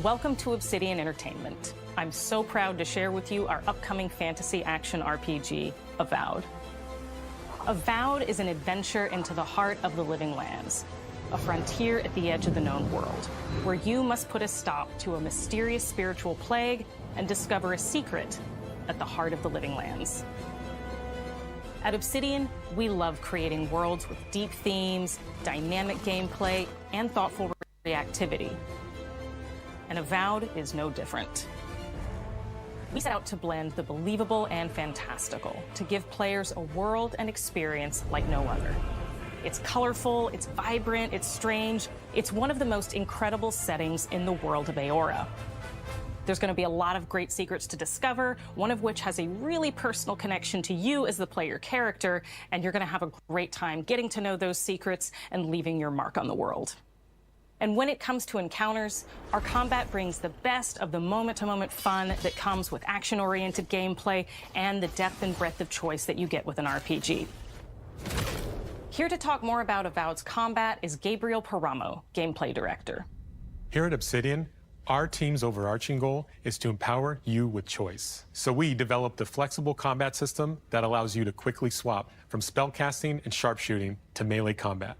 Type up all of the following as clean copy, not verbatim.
Welcome to Obsidian Entertainment. I'm so proud to share with you our upcoming fantasy action RPG, Avowed. Avowed is an adventure into the heart of the Living Lands, a frontier at the edge of the known world, where you must put a stop to a mysterious spiritual plague and discover a secret at the heart of the Living Lands. At Obsidian, we love creating worlds with deep themes, dynamic gameplay, and thoughtful reactivity. And Avowed is no different. We set out to blend the believable and fantastical to give players a world and experience like no other. It's colorful, it's vibrant, it's strange. It's one of the most incredible settings in the world of Eora. There's going to be a lot of great secrets to discover, one of which has a really personal connection to you as the player character, and you're going to have a great time getting to know those secrets and leaving your mark on the world. And when it comes to encounters, our combat brings the best of the moment-to-moment fun that comes with action-oriented gameplay and the depth and breadth of choice that you get with an RPG. Here to talk more about Avowed's combat is Gabriel Paramo, Gameplay Director. Here at Obsidian, our team's overarching goal is to empower you with choice. So we developed a flexible combat system that allows you to quickly swap from spellcasting and sharpshooting to melee combat.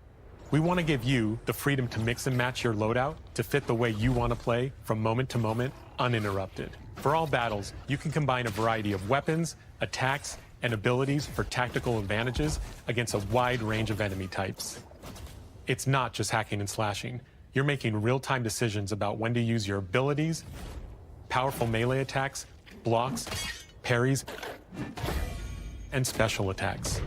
We want to give you the freedom to mix and match your loadout to fit the way you want to play from moment to moment, uninterrupted. For all battles, you can combine a variety of weapons, attacks, and abilities for tactical advantages against a wide range of enemy types. It's not just hacking and slashing. You're making real-time decisions about when to use your abilities, powerful melee attacks, blocks, parries, and special attacks.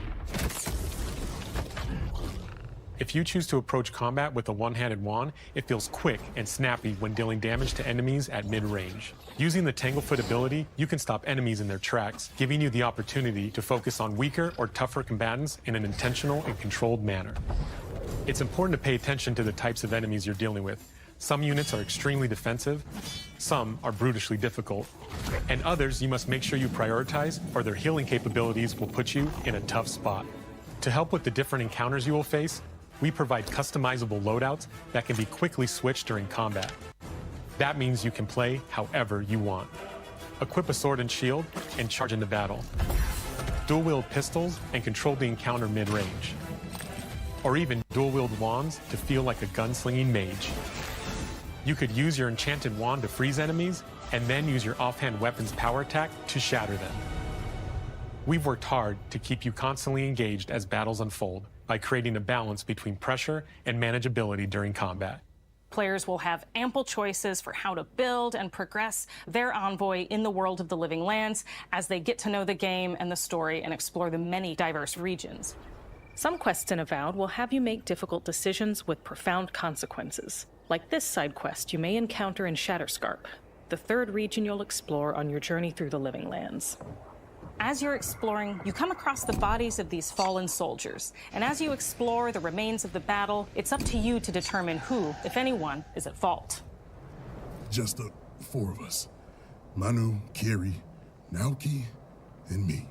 If you choose to approach combat with a one-handed wand, it feels quick and snappy when dealing damage to enemies at mid-range. Using the Tanglefoot ability, you can stop enemies in their tracks, giving you the opportunity to focus on weaker or tougher combatants in an intentional and controlled manner. It's important to pay attention to the types of enemies you're dealing with. Some units are extremely defensive, some are brutishly difficult, and others you must make sure you prioritize, or their healing capabilities will put you in a tough spot. To help with the different encounters you will face, we provide customizable loadouts that can be quickly switched during combat. That means you can play however you want. Equip a sword and shield and charge into battle. Dual-wield pistols and control the encounter mid-range. Or even dual-wield wands to feel like a gunslinging mage. You could use your enchanted wand to freeze enemies, and then use your offhand weapon's power attack to shatter them. We've worked hard to keep you constantly engaged as battles unfold by creating a balance between pressure and manageability during combat. Players will have ample choices for how to build and progress their envoy in the world of the Living Lands as they get to know the game and the story and explore the many diverse regions. Some quests in Avowed will have you make difficult decisions with profound consequences, like this side quest you may encounter in Shatterscarp, the third region you'll explore on your journey through the Living Lands. As you're exploring, you come across the bodies of these fallen soldiers, and as you explore the remains of the battle, it's up to you to determine who, if anyone, is at fault. Just the four of us. Manu, Kiri, Naoki, and me.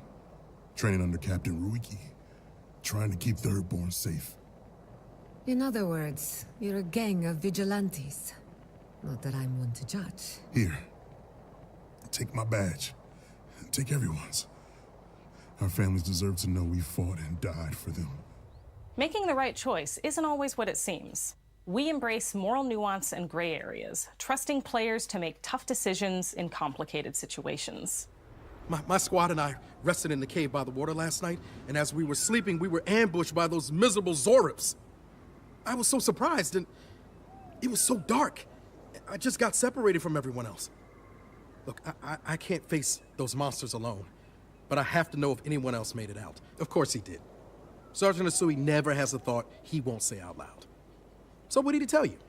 Training under Captain Ruiki. Trying to keep Thirdborn safe. In other words, you're a gang of vigilantes. Not that I'm one to judge. Here. Take my badge. Take everyone's. Our families deserve to know we fought and died for them. Making the right choice isn't always what it seems. We embrace moral nuance and gray areas, trusting players to make tough decisions in complicated situations. My squad and I rested in the cave by the water last night, and as we were sleeping, we were ambushed by those miserable Zorips. I was so surprised, and it was so dark. I just got separated from everyone else. Look, I can't face those monsters alone, but I have to know if anyone else made it out. Of course he did. Sergeant Asui never has a thought he won't say out loud. So what did he tell you?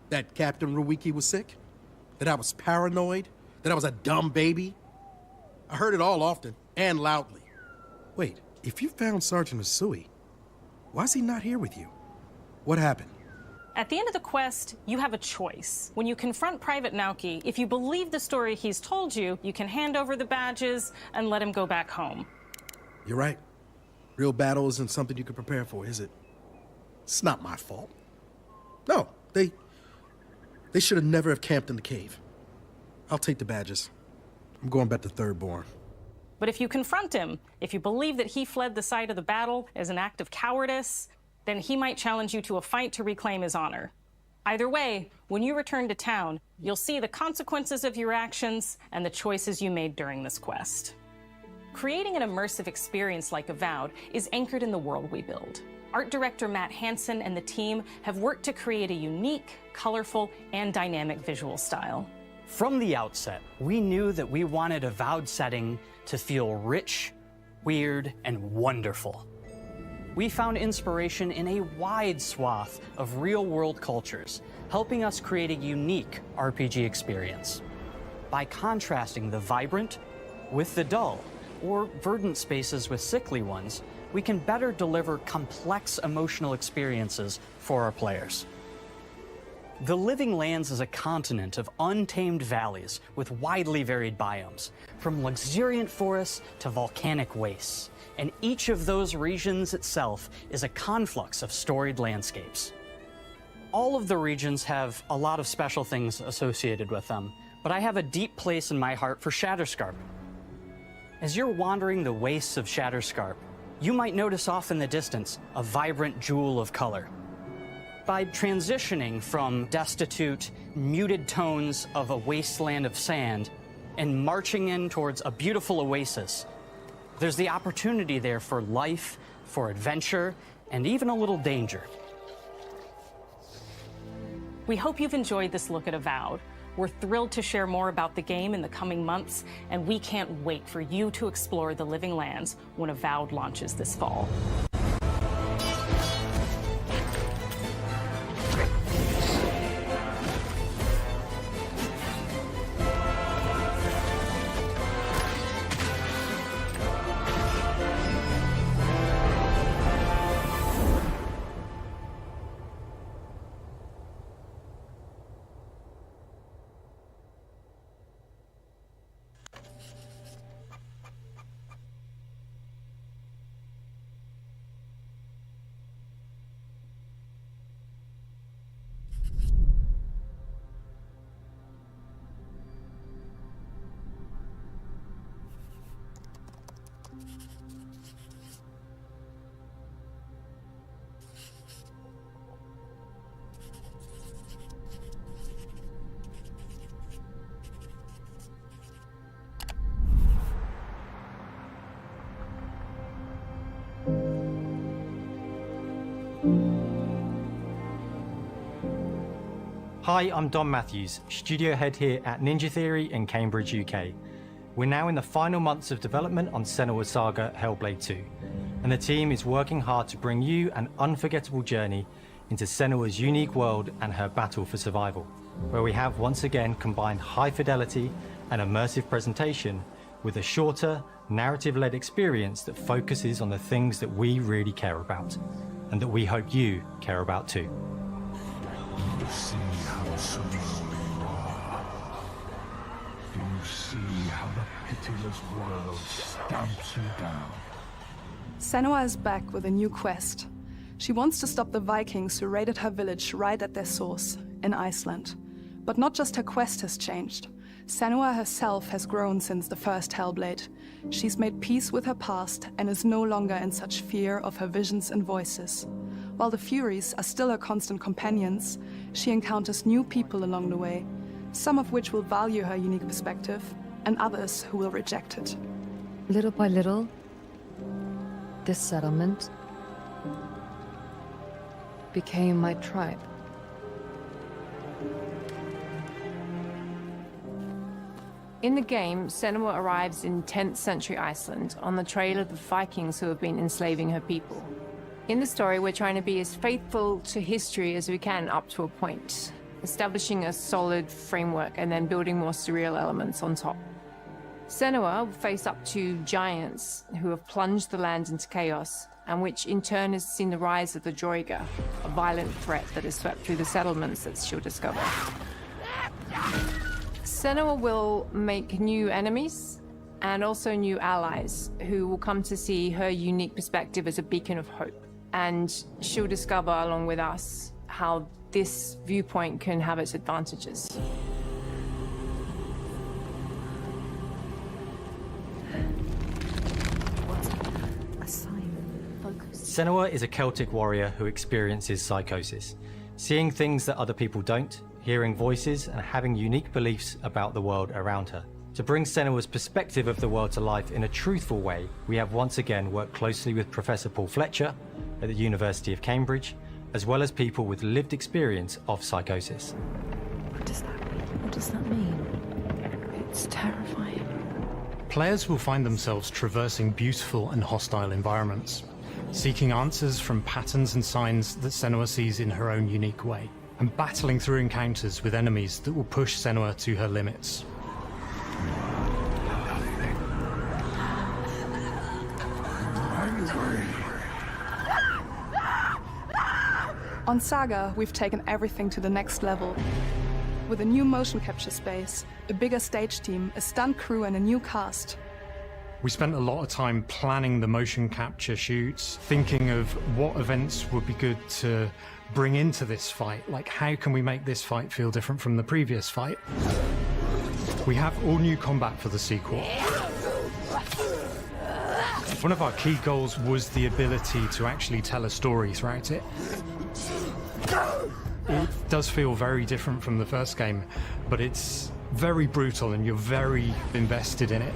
That Captain Ruiki was sick? That I was paranoid? That I was a dumb baby? I heard it all often, and loudly. Wait, if you found Sergeant Asui, why is he not here with you? What happened? At the end of the quest, you have a choice. When you confront Private Naoki, if you believe the story he's told you, you can hand over the badges and let him go back home. You're right. Real battle isn't something you can prepare for, is it? It's not my fault. No, they should have never have camped in the cave. I'll take the badges. I'm going back to Thirdborn. But if you confront him, if you believe that he fled the site of the battle as an act of cowardice, then he might challenge you to a fight to reclaim his honor. Either way, when you return to town, you'll see the consequences of your actions and the choices you made during this quest. Creating an immersive experience like Avowed is anchored in the world we build. Art director Matt Hansen and the team have worked to create a unique, colorful, and dynamic visual style. From the outset, we knew that we wanted Avowed setting to feel rich, weird, and wonderful. We found inspiration in a wide swath of real-world cultures, helping us create a unique RPG experience. By contrasting the vibrant with the dull, or verdant spaces with sickly ones, we can better deliver complex emotional experiences for our players. The Living Lands is a continent of untamed valleys with widely varied biomes, from luxuriant forests to volcanic wastes, and each of those regions itself is a conflux of storied landscapes. All of the regions have a lot of special things associated with them, but I have a deep place in my heart for Shatterscarp. As you're wandering the wastes of Shatterscarp, you might notice off in the distance a vibrant jewel of color. By transitioning from destitute, muted tones of a wasteland of sand and marching in towards a beautiful oasis, there's the opportunity there for life, for adventure, and even a little danger. We hope you've enjoyed this look at Avowed. We're thrilled to share more about the game in the coming months, and we can't wait for you to explore the Living Lands when Avowed launches this fall. Hi, I'm Dom Matthews, studio head here at Ninja Theory in Cambridge, UK. We're now in the final months of development on Senua's Saga Hellblade 2, and the team is working hard to bring you an unforgettable journey into Senua's unique world and her battle for survival, where we have once again combined high fidelity and immersive presentation with a shorter, narrative-led experience that focuses on the things that we really care about, and that we hope you care about too. Do you see how surrounding you are? Do you see how the pitiless world stamps you down? Senua is back with a new quest. She wants to stop the Vikings who raided her village right at their source, in Iceland. But not just her quest has changed. Senua herself has grown since the first Hellblade. She's made peace with her past and is no longer in such fear of her visions and voices. While the Furies are still her constant companions, she encounters new people along the way, some of which will value her unique perspective, and others who will reject it. Little by little, this settlement became my tribe. In the game, Senua arrives in 10th century Iceland on the trail of the Vikings who have been enslaving her people. In the story, we're trying to be as faithful to history as we can up to a point, establishing a solid framework and then building more surreal elements on top. Senua will face up to giants who have plunged the land into chaos, and which in turn has seen the rise of the Droiga, a violent threat that has swept through the settlements that she'll discover. Senua will make new enemies and also new allies who will come to see her unique perspective as a beacon of hope. And she'll discover, along with us, how this viewpoint can have its advantages. Senua is a Celtic warrior who experiences psychosis, seeing things that other people don't, hearing voices, and having unique beliefs about the world around her. To bring Senua's perspective of the world to life in a truthful way, we have once again worked closely with Professor Paul Fletcher at the University of Cambridge, as well as people with lived experience of psychosis. What does that mean? What does that mean? It's terrifying. Players will find themselves traversing beautiful and hostile environments, seeking answers from patterns and signs that Senua sees in her own unique way, and battling through encounters with enemies that will push Senua to her limits. On Saga, we've taken everything to the next level. With a new motion capture space, a bigger stage team, a stunt crew, and a new cast. We spent a lot of time planning the motion capture shoots, thinking of what events would be good to bring into this fight. Like, how can we make this fight feel different from the previous fight? We have all new combat for the sequel. One of our key goals was the ability to actually tell a story throughout it. It does feel very different from the first game, but it's very brutal and you're very invested in it.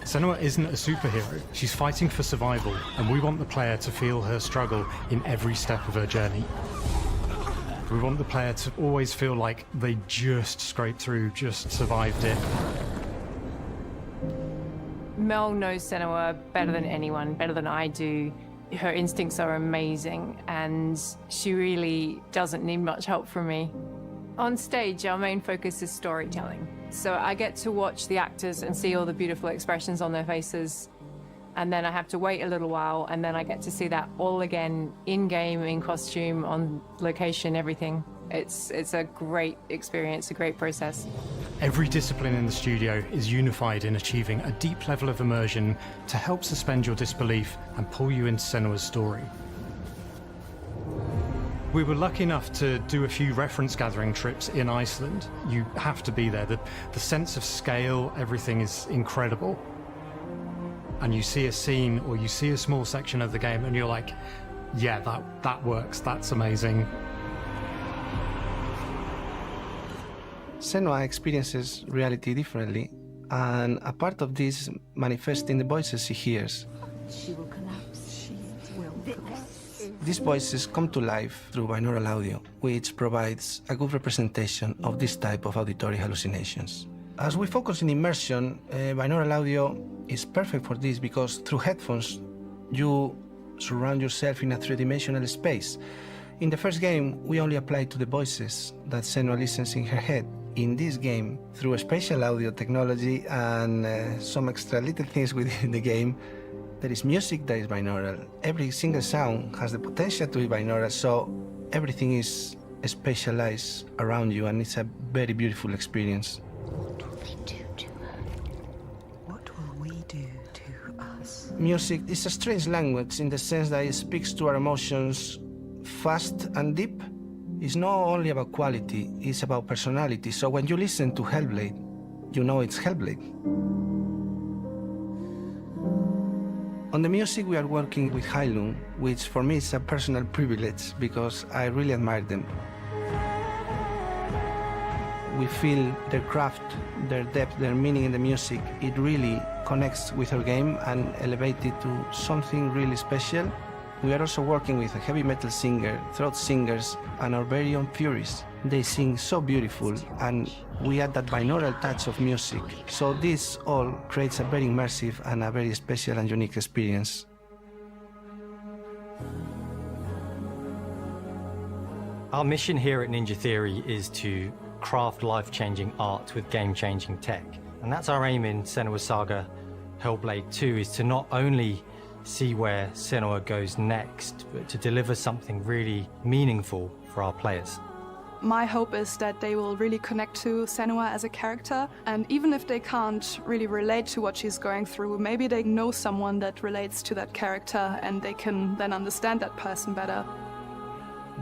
Senua isn't a superhero. She's fighting for survival, and we want the player to feel her struggle in every step of her journey. We want the player to always feel like they just scraped through, just survived it. Mel knows Senua better than anyone, better than I do. Her instincts are amazing, and she really doesn't need much help from me. On stage, our main focus is storytelling. So I get to watch the actors and see all the beautiful expressions on their faces. And then I have to wait a little while, and then I get to see that all again, in-game, in costume, on location, everything. It's a great experience, a great process. Every discipline in the studio is unified in achieving a deep level of immersion to help suspend your disbelief and pull you into Senua's story. We were lucky enough to do a few reference gathering trips in Iceland. You have to be there. The sense of scale, everything is incredible. And you see a scene or you see a small section of the game and you're like, yeah, that works, that's amazing. Senua experiences reality differently, and a part of this manifests in the voices she hears. She will collapse. She will collapse. These voices come to life through binaural audio, which provides a good representation of this type of auditory hallucinations. As we focus in immersion, binaural audio is perfect for this because through headphones, you surround yourself in a three-dimensional space. In the first game, we only applied to the voices that Senua listens in her head. In this game, through spatial audio technology and some extra little things within the game, there is music that is binaural. Every single sound has the potential to be binaural, so everything is spatialized around you, and it's a very beautiful experience. What will they do to her? What will we do to us? Music is a strange language in the sense that it speaks to our emotions fast and deep. It's not only about quality, it's about personality. So when you listen to Hellblade, you know it's Hellblade. On the music, we are working with Heilung, which for me is a personal privilege because I really admire them. We feel their craft, their depth, their meaning in the music. It really connects with our game and elevates it to something really special. We are also working with a heavy metal singer, throat singers, and our very own Furies. They sing so beautiful, and we add that binaural touch of music. So this all creates a very immersive and a very special and unique experience. Our mission here at Ninja Theory is to craft life-changing art with game-changing tech. And that's our aim in Senua's Saga Hellblade 2, is to not only see where Senua goes next, but to deliver something really meaningful for our players. My hope is that they will really connect to Senua as a character, and even if they can't really relate to what she's going through, maybe they know someone that relates to that character and they can then understand that person better.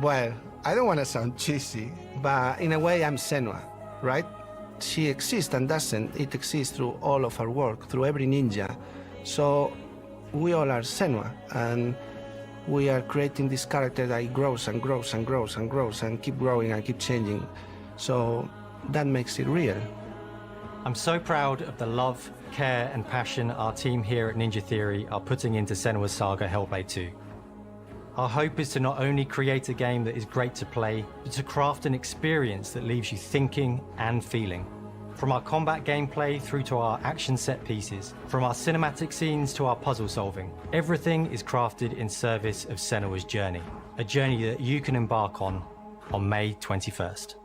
Well, I don't want to sound cheesy, but in a way I'm Senua, right? She exists and doesn't. It exists through all of our work, through every ninja. So we all are Senua, and we are creating this character that grows and grows and grows and grows and keep growing and keep changing. So that makes it real. I'm so proud of the love, care and passion our team here at Ninja Theory are putting into Senua's Saga Hellblade 2. Our hope is to not only create a game that is great to play, but to craft an experience that leaves you thinking and feeling. From our combat gameplay through to our action set pieces, from our cinematic scenes to our puzzle solving, everything is crafted in service of Senua's journey, a journey that you can embark on May 21st.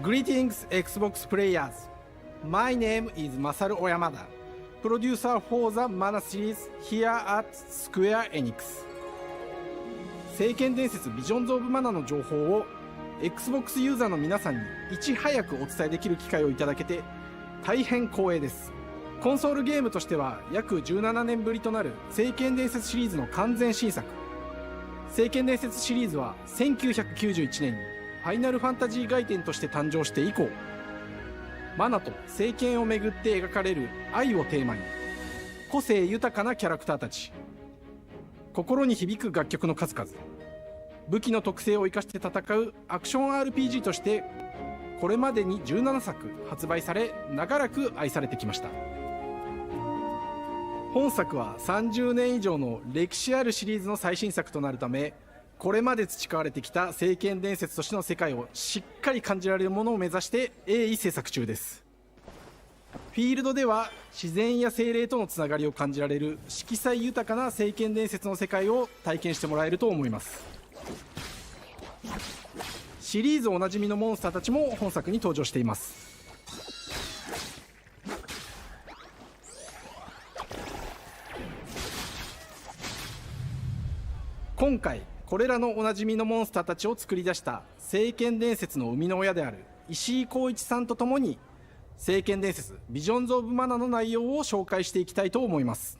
Greetings, Xbox players. My name is Masaru Oyamada, producer for the Mana series here at Square Enix. 聖剣伝説ビジョンズ・オブ・マナの情報を Xbox ユーザーの皆さんにいち早くお伝えできる機会をいただけて大変光栄です。コンソールゲームとしては約17年ぶりとなる聖剣伝説シリーズの完全新作。聖剣伝説シリーズは1991年にファイナルファンタジー外伝として誕生して以降、マナと聖剣をめぐって描かれる愛をテーマに、個性豊かなキャラクターたち、心に響く楽曲の数々、武器の特性を生かして戦うアクション RPG としてこれまでに17作発売され、長らく愛されてきました。本作は30年以上の歴史あるシリーズの最新作となるため、これまで培われてきた聖剣伝説としての世界をしっかり感じられるものを目指して鋭意制作中です。フィールドでは自然や精霊とのつながりを感じられる色彩豊かな聖剣伝説の世界を体験してもらえると思います。シリーズおなじみのモンスターたちも本作に登場しています。今回これらのおなじみのモンスターたちを作り出した聖剣伝説の生みの親である石井浩一さんとともに聖剣伝説ビジョンズ・オブ・マナの内容を紹介していきたいと思います。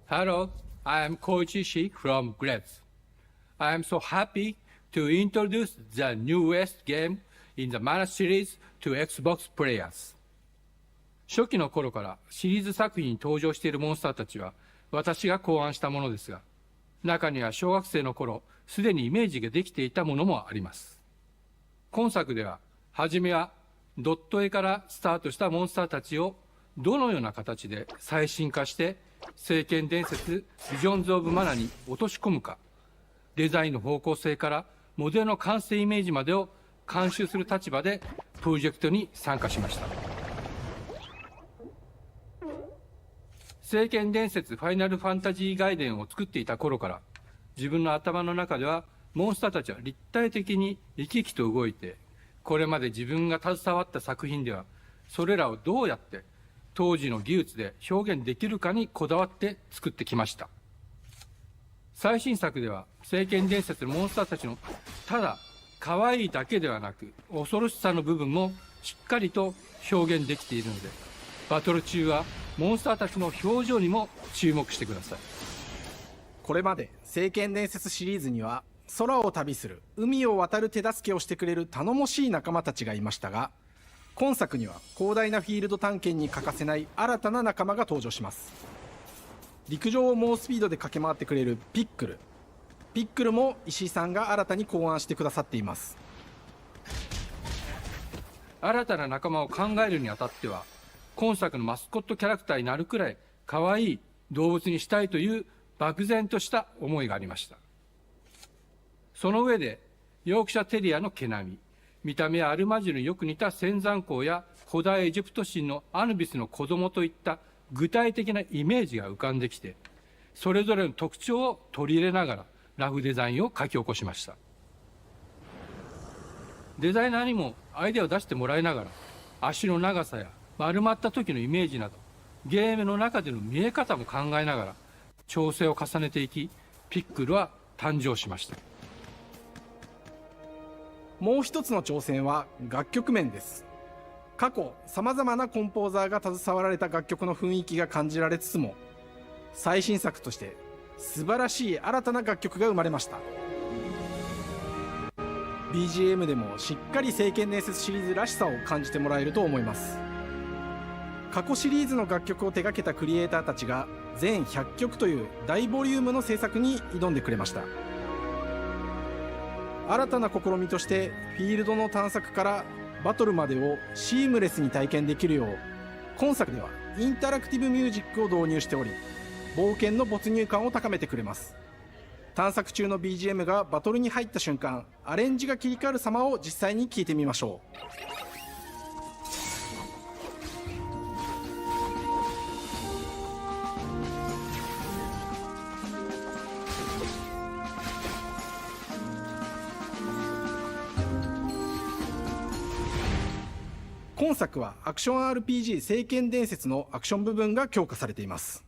Hello, I am Koichi Ishii from Gretz. I am so happy to introduce the newest game in the Mana series to Xbox players. 初期の頃からシリーズ作品に登場しているモンスターたちは私が考案したものですが、中には小学生の頃すでにイメージができていたものもあります。今作では初めはドット絵からスタートしたモンスターたちをどのような形で最新化して聖剣伝説ビジョンズ・オブ・マナに落とし込むか、デザインの方向性からモデルの完成イメージまでを監修する立場でプロジェクトに参加しました。聖剣伝説ファイナルファンタジー外伝を作っていた頃から自分の頭の中ではモンスターたちは立体的に生き生きと動いて、これまで自分が携わった作品ではそれらをどうやって当時の技術で表現できるかにこだわって作ってきました。最新作では聖剣伝説のモンスターたちのただ可愛いだけではなく恐ろしさの部分もしっかりと表現できているので、バトル中はモンスターたちの表情にも注目してください。これまで聖剣伝説シリーズには空を旅する海を渡る手助けをしてくれる頼もしい仲間たちがいましたが、今作には広大なフィールド探検に欠かせない新たな仲間が登場します。陸上を猛スピードで駆け回ってくれるピックルも石井さんが新たに考案してくださっています。新たな仲間を考えるにあたっては今作のマスコットキャラクターになるくらい可愛い動物にしたいという漠然とした思いがありました。その上でヨークシャテリアの毛並み、見た目やアルマジルによく似た仙山港や古代エジプト神のアヌビスの子供といった具体的なイメージが浮かんできて、それぞれの特徴を取り入れながらラフデザインを書き起こしました。デザイナーにもアイデアを出してもらいながら足の長さや丸まった時のイメージなどゲームの中での見え方も考えながら調整を重ねていき、ピックルは誕生しました。もう一つの挑戦は楽曲面です。過去さまざまなコンポーザーが携わられた楽曲の雰囲気が感じられつつも、最新作として素晴らしい新たな楽曲が生まれました。 BGM でもしっかり聖剣伝説シリーズらしさを感じてもらえると思います。過去シリーズの楽曲を手掛けたクリエイターたちが全100曲という大ボリュームの制作に挑んでくれました。新たな試みとしてフィールドの探索からバトルまでをシームレスに体験できるよう、今作ではインタラクティブミュージックを導入しており、冒険の没入感を高めてくれます。探索中の BGM がバトルに入った瞬間、アレンジが切り替わる様を実際に聞いてみましょう。今作はアクション RPG 聖剣伝説のアクション部分が強化されています。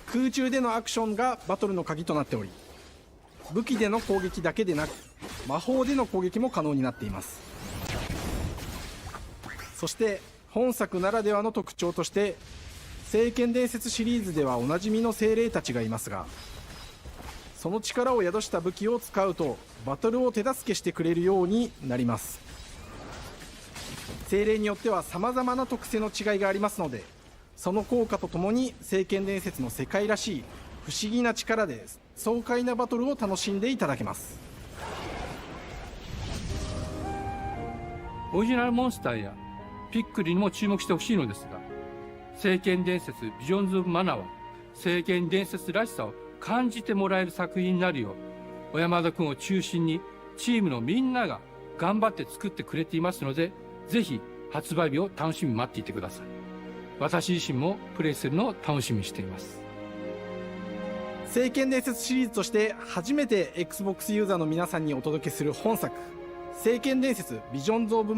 空中でのアクションがバトルの鍵となっており、武器での攻撃だけでなく魔法での攻撃も可能になっています。そして本作ならではの特徴として、聖剣伝説シリーズではおなじみの精霊たちがいますが、その力を宿した武器を使うとバトルを手助けしてくれるようになります。精霊によっては様々な特性の違いがありますので、その効果とともに聖剣伝説の世界らしい不思議な力で爽快なバトルを楽しんでいただけます。オリジナルモンスターやピックリにも注目してほしいのですが、聖剣伝説ビジョンズ・オブ・マナは聖剣伝説らしさを感じてもらえる作品になるよう、小山田君を中心にチームのみんなが頑張って作ってくれていますので、ぜひ発売日を楽しみに待っていてください。私自身もプレイするのを楽しみにしています。聖剣伝説シリーズとして初めて Xbox ユーザーの皆さんにお届けする本作、聖剣伝説ビジョンズ・オブ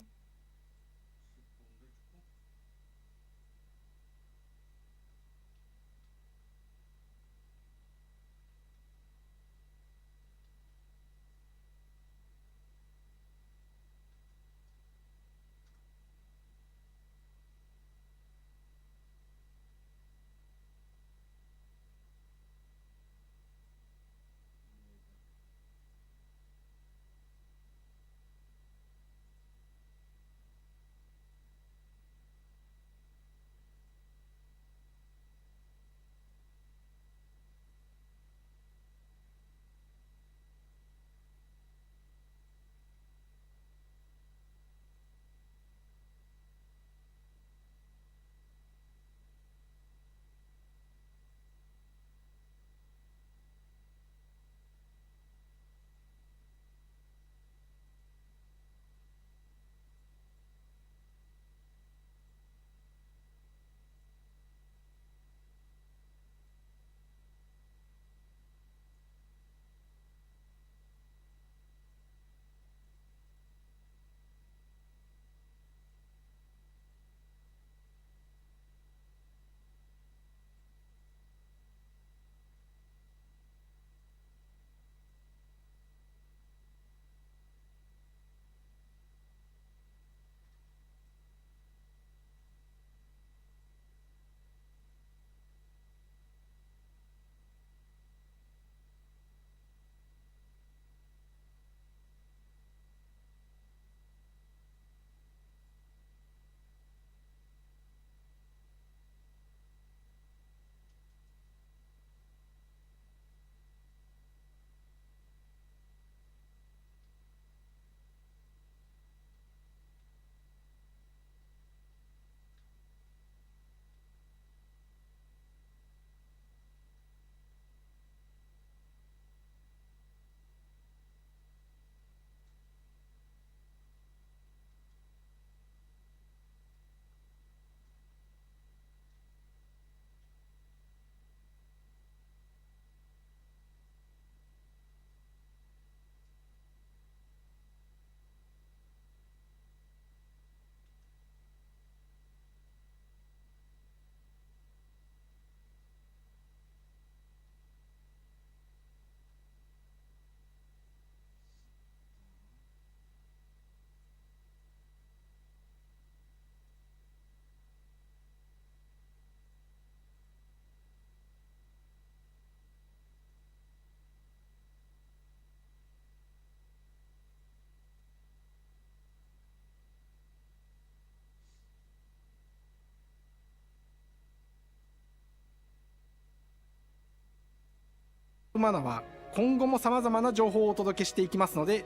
マナは今後も様々な情報をお届けしていきますので、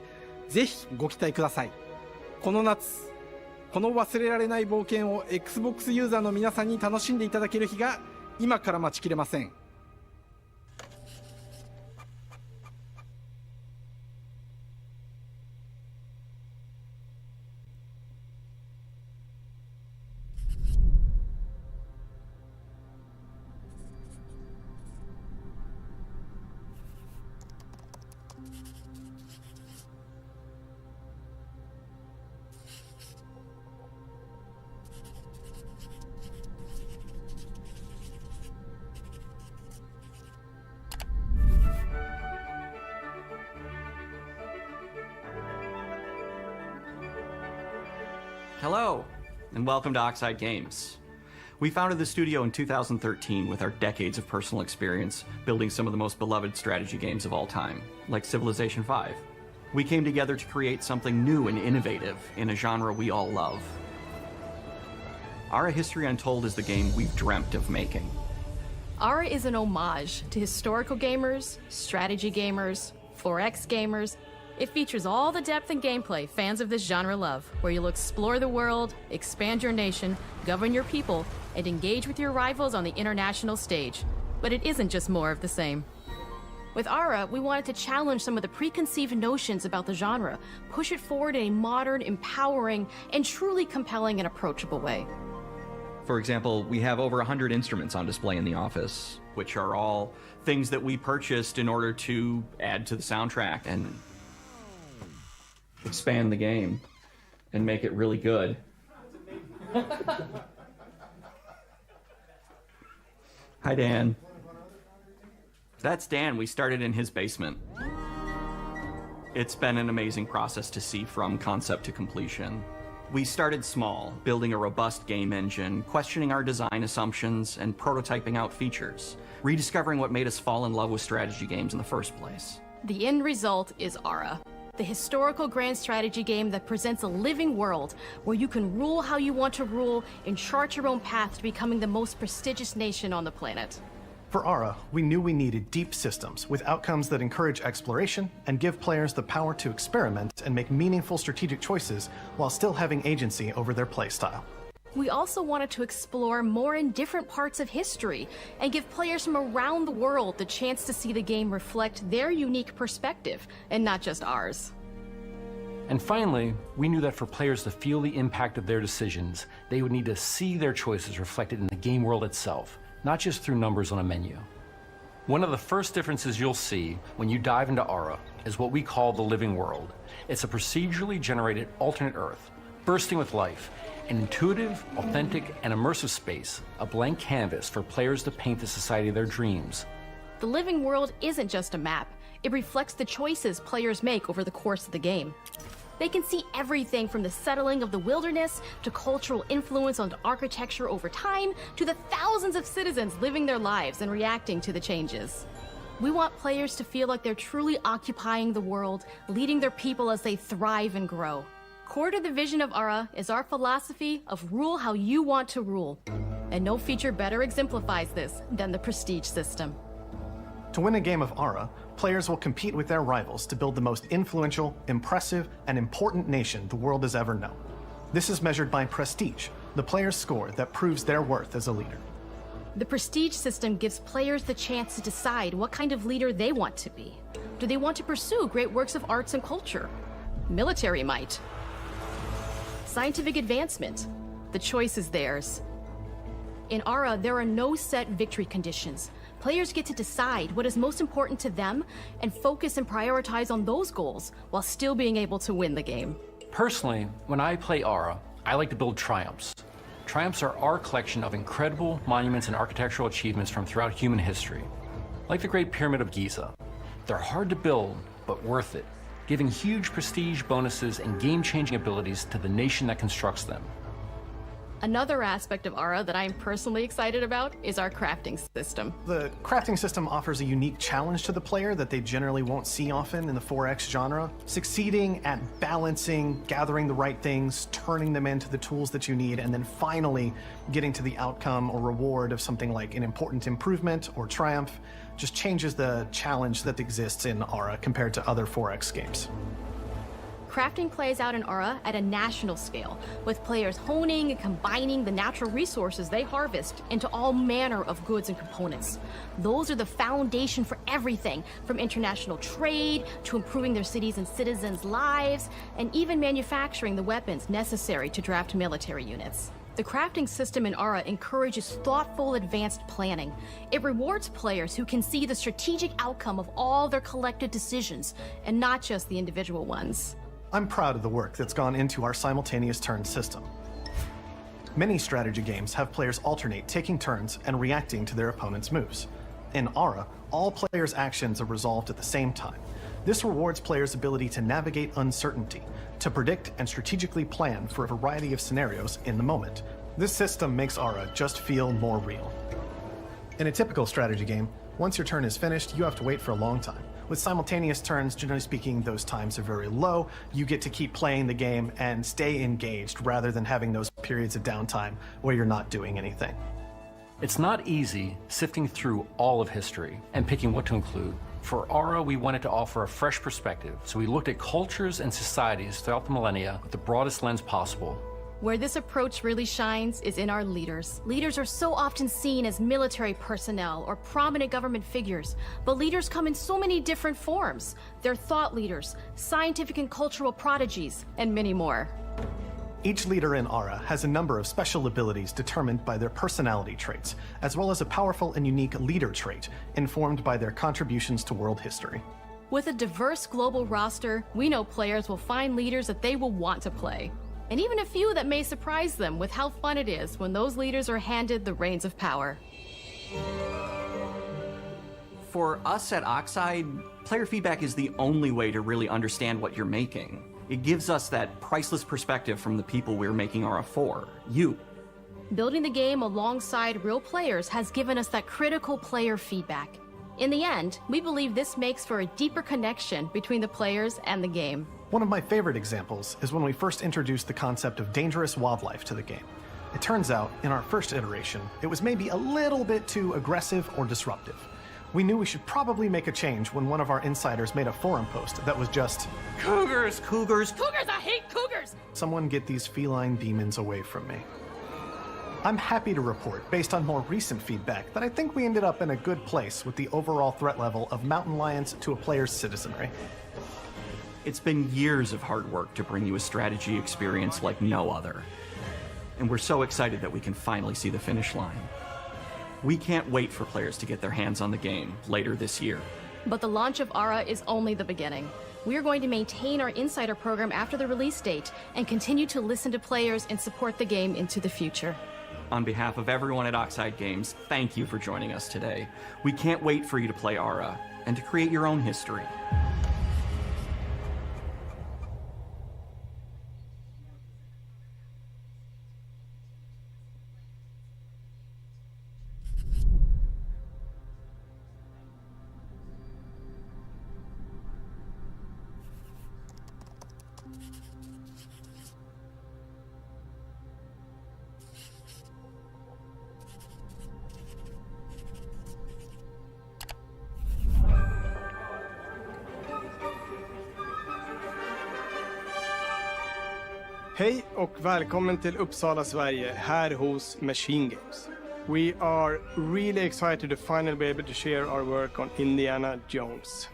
ぜひご期待ください。この夏、この忘れられない冒険を Xbox ユーザーの皆さんに楽しんでいただける日が今から待ちきれません。Hello, and welcome to Oxide Games. We founded the studio in 2013 with our decades of personal experience building some of the most beloved strategy games of all time, like Civilization V. We came together to create something new and innovative in a genre we all love. Ara History Untold is the game we've dreamt of making. Ara is an homage to historical gamers, strategy gamers, 4X gamers. It features all the depth and gameplay fans of this genre love, where you'll explore the world, expand your nation, govern your people, and engage with your rivals on the international stage. But it isn't just more of the same. With Ara, we wanted to challenge some of the preconceived notions about the genre, push it forward in a modern, empowering, and truly compelling and approachable way. For example, we have over 100 instruments on display in the office, which are all things that we purchased in order to add to the soundtrack and expand the game and make it really good. Hi, Dan. That's Dan. We started in his basement. It's been an amazing process to see from concept to completion. We started small, building a robust game engine, questioning our design assumptions, and prototyping out features, rediscovering what made us fall in love with strategy games in the first place. The end result is Ara, the historical grand strategy game that presents a living world where you can rule how you want to rule and chart your own path to becoming the most prestigious nation on the planet. For Ara, we knew we needed deep systems with outcomes that encourage exploration and give players the power to experiment and make meaningful strategic choices while still having agency over their playstyle. We also wanted to explore more in different parts of history and give players from around the world the chance to see the game reflect their unique perspective and not just ours. And finally, we knew that for players to feel the impact of their decisions, they would need to see their choices reflected in the game world itself, not just through numbers on a menu. One of the first differences you'll see when you dive into Ara is what we call the living world. It's a procedurally generated alternate Earth, bursting with life, an intuitive, authentic, and immersive space, a blank canvas for players to paint the society of their dreams. The living world isn't just a map. It reflects the choices players make over the course of the game. They can see everything from the settling of the wilderness to cultural influence on architecture over time to the thousands of citizens living their lives and reacting to the changes. We want players to feel like they're truly occupying the world, leading their people as they thrive and grow. Core to the vision of Ara is our philosophy of rule how you want to rule. And no feature better exemplifies this than the Prestige system. To win a game of Ara, players will compete with their rivals to build the most influential, impressive, and important nation the world has ever known. This is measured by Prestige, the player's score that proves their worth as a leader. The Prestige system gives players the chance to decide what kind of leader they want to be. Do they want to pursue great works of arts and culture? Military might? Scientific advancement? The choice is theirs. In Ara, there are no set victory conditions. Players get to decide what is most important to them and focus and prioritize on those goals while still being able to win the game. Personally, when I play Ara, I like to build triumphs. Triumphs are our collection of incredible monuments and architectural achievements from throughout human history. Like the Great Pyramid of Giza. They're hard to build, but worth it, giving huge prestige bonuses and game-changing abilities to the nation that constructs them. Another aspect of Ara that I'm personally excited about is our crafting system. The crafting system offers a unique challenge to the player that they generally won't see often in the 4X genre. Succeeding at balancing, gathering the right things, turning them into the tools that you need, and then finally getting to the outcome or reward of something like an important improvement or triumph just changes the challenge that exists in Ara compared to other 4X games. Crafting plays out in Ara at a national scale, with players honing and combining the natural resources they harvest into all manner of goods and components. Those are the foundation for everything, from international trade to improving their cities and citizens' lives, and even manufacturing the weapons necessary to draft military units. The crafting system in Ara encourages thoughtful, advanced planning. It rewards players who can see the strategic outcome of all their collective decisions, and not just the individual ones. I'm proud of the work that's gone into our simultaneous turn system. Many strategy games have players alternate taking turns and reacting to their opponent's moves. In Ara, all players' actions are resolved at the same time. This rewards players' ability to navigate uncertainty, to predict and strategically plan for a variety of scenarios in the moment. This system makes Ara just feel more real. In a typical strategy game, once your turn is finished, you have to wait for a long time. With simultaneous turns, generally speaking, those times are very low. You get to keep playing the game and stay engaged rather than having those periods of downtime where you're not doing anything. It's not easy sifting through all of history and picking what to include. For Ara, we wanted to offer a fresh perspective, so we looked at cultures and societies throughout the millennia with the broadest lens possible. Where this approach really shines is in our leaders. Leaders are so often seen as military personnel or prominent government figures, but leaders come in so many different forms. They're thought leaders, scientific and cultural prodigies, and many more. Each leader in Ara has a number of special abilities determined by their personality traits, as well as a powerful and unique leader trait informed by their contributions to world history. With a diverse global roster, we know players will find leaders that they will want to play. And even a few that may surprise them with how fun it is when those leaders are handed the reins of power. For us at Oxide, player feedback is the only way to really understand what you're making. It gives us that priceless perspective from the people we're making Ara for, you. Building the game alongside real players has given us that critical player feedback. In the end, we believe this makes for a deeper connection between the players and the game. One of my favorite examples is when we first introduced the concept of dangerous wildlife to the game. It turns out, in our first iteration, it was maybe a little bit too aggressive or disruptive. We knew we should probably make a change when one of our insiders made a forum post that was just, "Cougars, cougars, cougars, I hate cougars!" Someone get these feline demons away from me. I'm happy to report, based on more recent feedback, that I think we ended up in a good place with the overall threat level of mountain lions to a player's citizenry. It's been years of hard work to bring you a strategy experience like no other. And we're so excited that we can finally see the finish line. We can't wait for players to get their hands on the game later this year. But the launch of Ara is only the beginning. We're going to maintain our insider program after the release date and continue to listen to players and support the game into the future. On behalf of everyone at Oxide Games, thank you for joining us today. We can't wait for you to play Ara and to create your own history. Hej och välkommen till Uppsala, Sverige, här hos Machine Games. We are really excited to finally be able to share our work on Indiana Jones.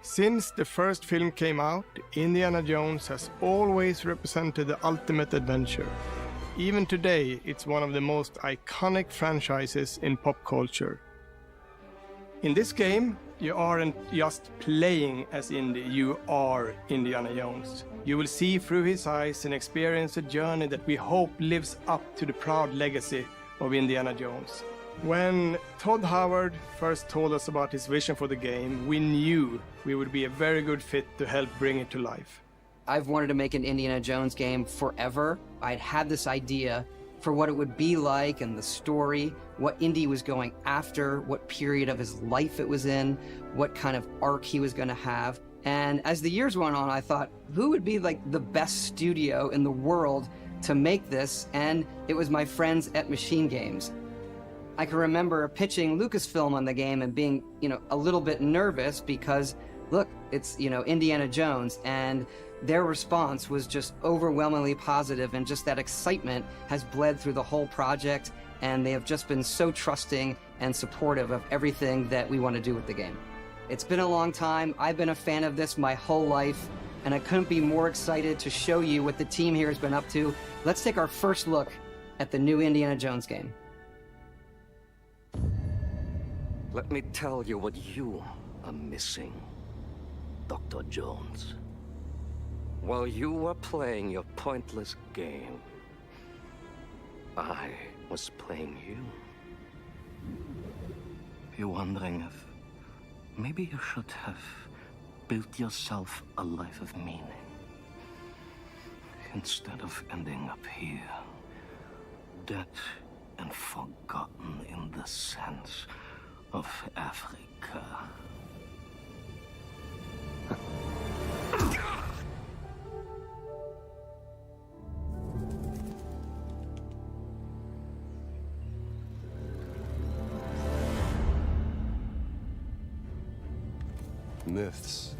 Since the first film came out, Indiana Jones has always represented the ultimate adventure. Even today, it's one of the most iconic franchises in pop culture. In this game, you aren't just playing as Indy, you are Indiana Jones. You will see through his eyes and experience a journey that we hope lives up to the proud legacy of Indiana Jones. When Todd Howard first told us about his vision for the game, we knew we would be a very good fit to help bring it to life. I've wanted to make an Indiana Jones game forever. I'd had this idea for what it would be like and the story, what Indy was going after, what period of his life it was in, what kind of arc he was going to have. And as the years went on, I thought, who would be like the best studio in the world to make this? And it was my friends at Machine Games. I can remember pitching Lucasfilm on the game and being, a little bit nervous because, look, it's, Indiana Jones, and their response was just overwhelmingly positive, and just that excitement has bled through the whole project, and they have just been so trusting and supportive of everything that we want to do with the game. It's been a long time. I've been a fan of this my whole life, and I couldn't be more excited to show you what the team here has been up to. Let's take our first look at the new Indiana Jones game. Let me tell you what you are missing, Dr. Jones. While you were playing your pointless game, I was playing you. You're wondering if maybe you should have built yourself a life of meaning, instead of ending up here, dead and forgotten in the sense of Africa. Myths.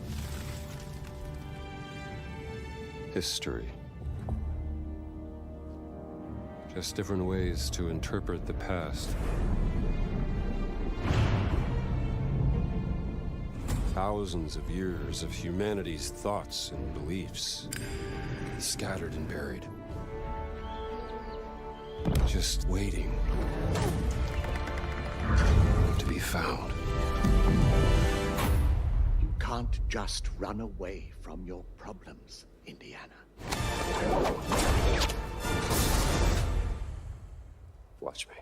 History. Just different ways to interpret the past. Thousands of years of humanity's thoughts and beliefs, scattered and buried. Just waiting to be found. You can't just run away from your problems, Indiana. Watch me.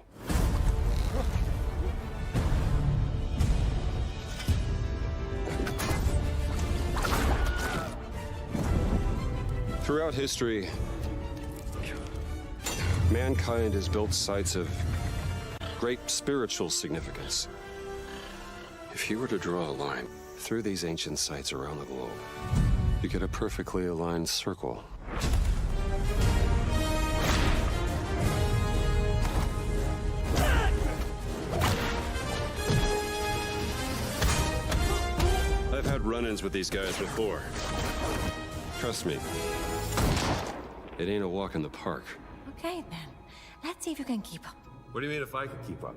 Throughout history, mankind has built sites of great spiritual significance. If you were to draw a line through these ancient sites around the globe, you get a perfectly aligned circle. I've had run-ins with these guys before. Trust me, it ain't a walk in the park. Okay, then. Let's see if you can keep up. What do you mean if I could keep up?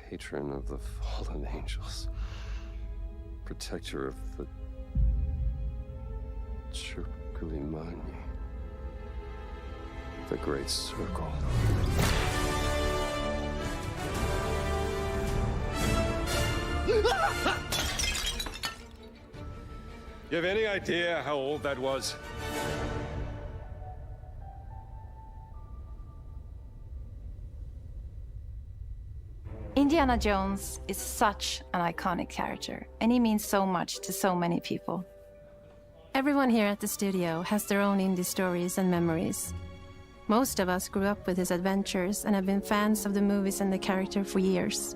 Patron of the fallen angels. Protector of the Circulimani. The Great Circle. You have any idea how old that was? Indiana Jones is such an iconic character, and he means so much to so many people. Everyone here at the studio has their own indie stories and memories. Most of us grew up with his adventures and have been fans of the movies and the character for years.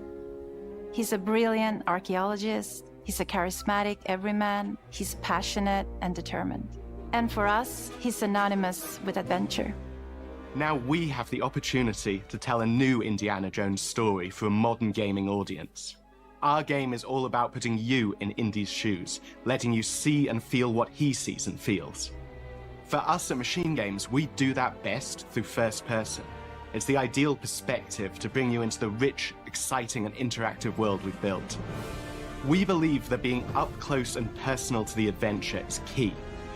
He's a brilliant archaeologist, he's a charismatic everyman, he's passionate and determined. And for us, he's synonymous with adventure. Now we have the opportunity to tell a new Indiana Jones story for a modern gaming audience. Our game is all about putting you in Indy's shoes, letting you see and feel what he sees and feels. For us at Machine Games, we do that best through first person. It's the ideal perspective to bring you into the rich, exciting and interactive world we've built. We believe that being up close and personal to the adventure is key,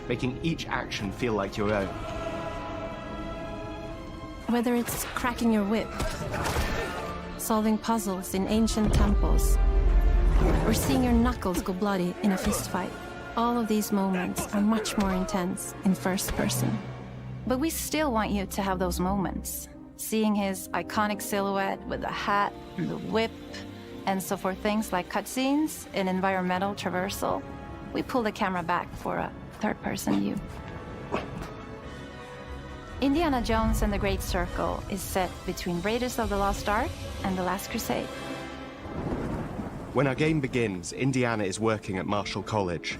making each action feel like your own. Whether it's cracking your whip, solving puzzles in ancient temples, or seeing your knuckles go bloody in a fistfight, all of these moments are much more intense in first person. But we still want you to have those moments. Seeing his iconic silhouette with the hat, the whip, and so for things like cutscenes and environmental traversal, we pull the camera back for a third-person view. Indiana Jones and the Great Circle is set between Raiders of the Lost Ark and The Last Crusade. When our game begins, Indiana is working at Marshall College.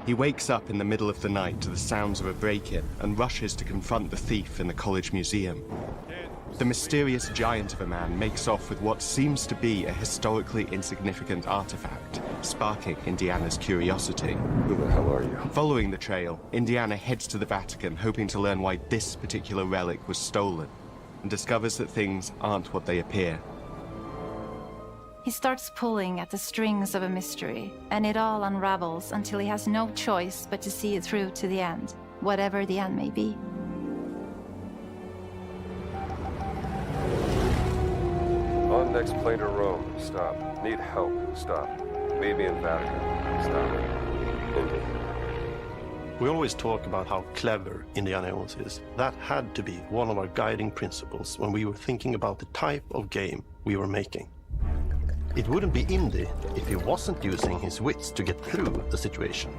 He wakes up in the middle of the night to the sounds of a break-in and rushes to confront the thief in the college museum. The mysterious giant of a man makes off with what seems to be a historically insignificant artifact, sparking Indiana's curiosity. Who the hell are you? Following the trail, Indiana heads to the Vatican, hoping to learn why this particular relic was stolen, and discovers that things aren't what they appear. He starts pulling at the strings of a mystery, and it all unravels until he has no choice but to see it through to the end, whatever the end may be. On next plane to Rome. Stop. Need help. Stop. Meet me in Vatican. Stop. Indy. We always talk about how clever Indiana Jones is. That had to be one of our guiding principles when we were thinking about the type of game we were making. It wouldn't be Indy if he wasn't using his wits to get through the situation.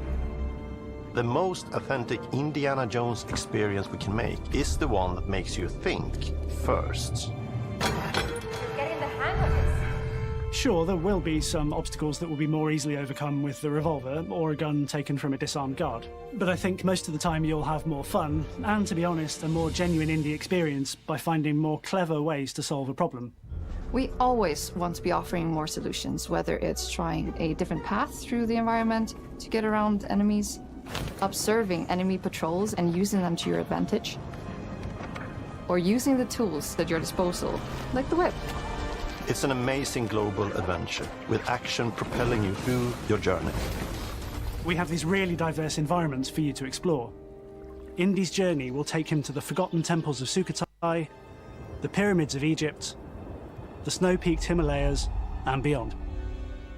The most authentic Indiana Jones experience we can make is the one that makes you think first. Getting the hang of this. Sure, there will be some obstacles that will be more easily overcome with the revolver or a gun taken from a disarmed guard. But I think most of the time you'll have more fun, and to be honest, a more genuine indie experience by finding more clever ways to solve a problem. We always want to be offering more solutions, whether it's trying a different path through the environment to get around enemies, observing enemy patrols and using them to your advantage, or using the tools at your disposal, like the whip. It's an amazing global adventure, with action propelling you through your journey. We have these really diverse environments for you to explore. Indy's journey will take him to the forgotten temples of Sukhothai, the pyramids of Egypt, the snow-peaked Himalayas, and beyond.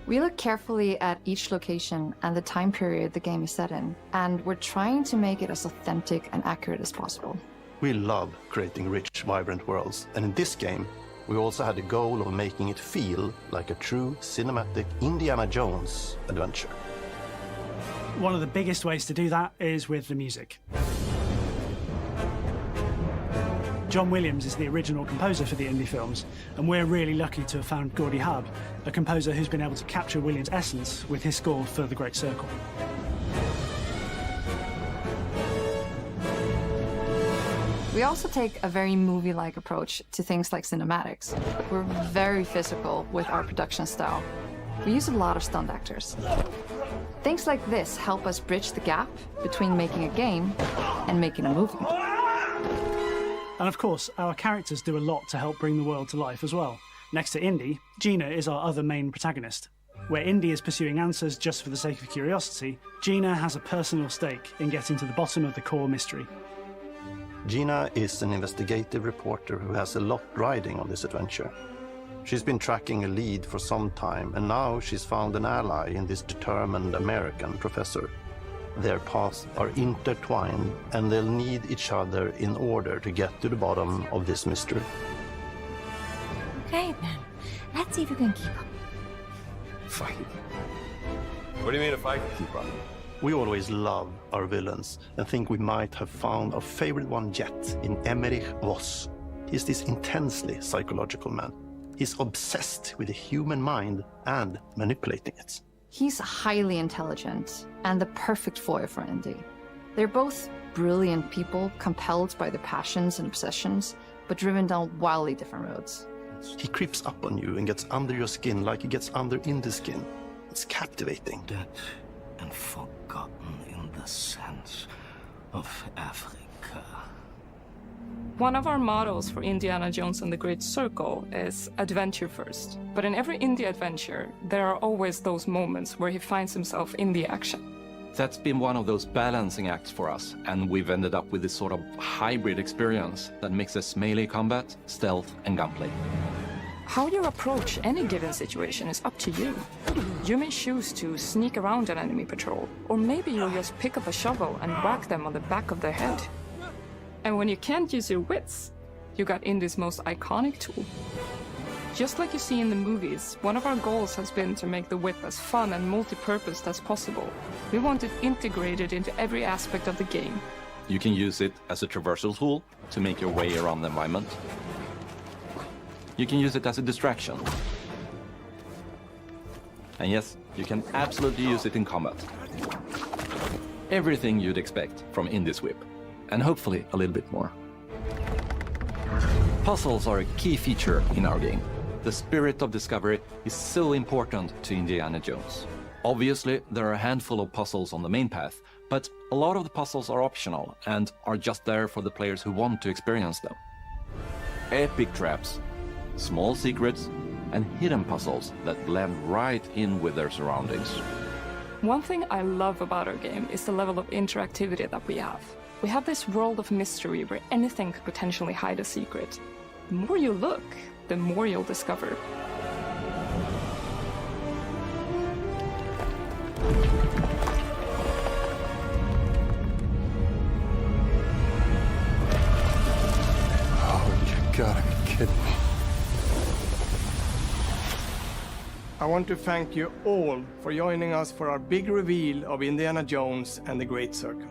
We look carefully at each location and the time period the game is set in, and we're trying to make it as authentic and accurate as possible. We love creating rich, vibrant worlds, and in this game, we also had the goal of making it feel like a true cinematic Indiana Jones adventure. One of the biggest ways to do that is with the music. John Williams is the original composer for the Indy films, and we're really lucky to have found Gordy Hub, a composer who's been able to capture Williams' essence with his score for The Great Circle. We also take a very movie-like approach to things like cinematics. We're very physical with our production style. We use a lot of stunt actors. Things like this help us bridge the gap between making a game and making a movie. And of course, our characters do a lot to help bring the world to life as well. Next to Indy, Gina is our other main protagonist. Where Indy is pursuing answers just for the sake of curiosity, Gina has a personal stake in getting to the bottom of the core mystery. Gina is an investigative reporter who has a lot riding on this adventure. She's been tracking a lead for some time, and now she's found an ally in this determined American professor. Their paths are intertwined, and they'll need each other in order to get to the bottom of this mystery. Okay, then. Let's see if you can keep up. Fight. What do you mean if I can keep up? We always love our villains and think we might have found our favorite one yet in Emmerich Voss. He's this intensely psychological man. He's obsessed with the human mind and manipulating it. He's highly intelligent and the perfect foil for Indy. They're both brilliant people, compelled by their passions and obsessions, but driven down wildly different roads. He creeps up on you and gets under your skin like he gets under Indy's skin. It's captivating. Dead and forgotten in the sense of Africa. One of our mottos for Indiana Jones and the Great Circle is adventure first. But in every indie adventure, there are always those moments where he finds himself in the action. That's been one of those balancing acts for us, and we've ended up with this sort of hybrid experience that mixes melee combat, stealth, and gunplay. How you approach any given situation is up to you. You may choose to sneak around an enemy patrol, or maybe you'll just pick up a shovel and whack them on the back of their head. And when you can't use your wits, you got Indy's most iconic tool. Just like you see in the movies, one of our goals has been to make the whip as fun and multi-purposed as possible. We want it integrated into every aspect of the game. You can use it as a traversal tool to make your way around the environment. You can use it as a distraction. And yes, you can absolutely use it in combat. Everything you'd expect from Indy's whip, and hopefully a little bit more. Puzzles are a key feature in our game. The spirit of discovery is so important to Indiana Jones. Obviously, there are a handful of puzzles on the main path, but a lot of the puzzles are optional and are just there for the players who want to experience them. Epic traps, small secrets, and hidden puzzles that blend right in with their surroundings. One thing I love about our game is the level of interactivity that we have. We have this world of mystery where anything could potentially hide a secret. The more you look, the more you'll discover. Oh, you gotta be kidding me. I want to thank you all for joining us for our big reveal of Indiana Jones and the Great Circle.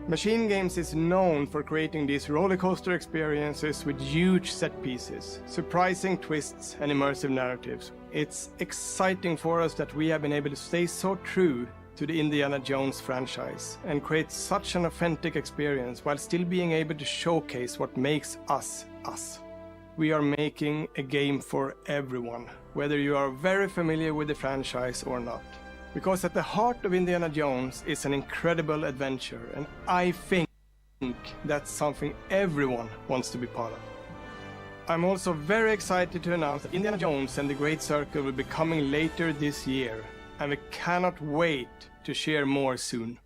Machine Games is known for creating these roller coaster experiences with huge set pieces, surprising twists, and immersive narratives. It's exciting for us that we have been able to stay so true to the Indiana Jones franchise and create such an authentic experience while still being able to showcase what makes us us. We are making a game for everyone, whether you are very familiar with the franchise or not. Because at the heart of Indiana Jones is an incredible adventure, and I think that's something everyone wants to be part of. I'm also very excited to announce that Indiana Jones and the Great Circle will be coming later this year, and we cannot wait to share more soon.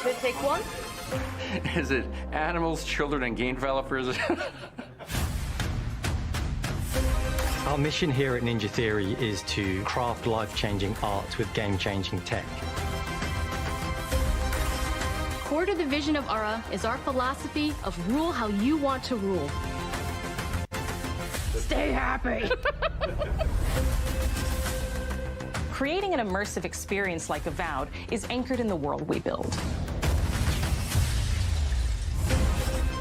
Should I take one? Is it animals, children, and game developers? Our mission here at Ninja Theory is to craft life-changing art with game-changing tech. Core to the vision of Ara is our philosophy of rule how you want to rule. Stay happy! Creating an immersive experience like Avowed is anchored in the world we build.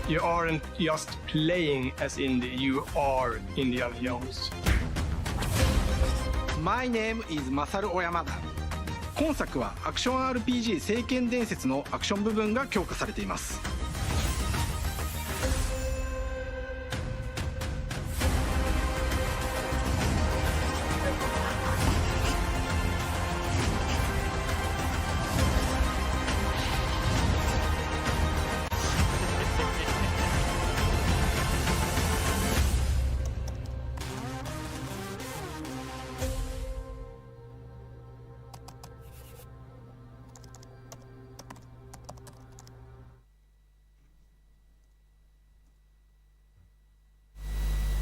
You aren't just playing as Indy, you are Indiana Jones. My name is Masaru Oyamada. 今作はアクション RPG 聖剣伝説のアクション部分が強化されています。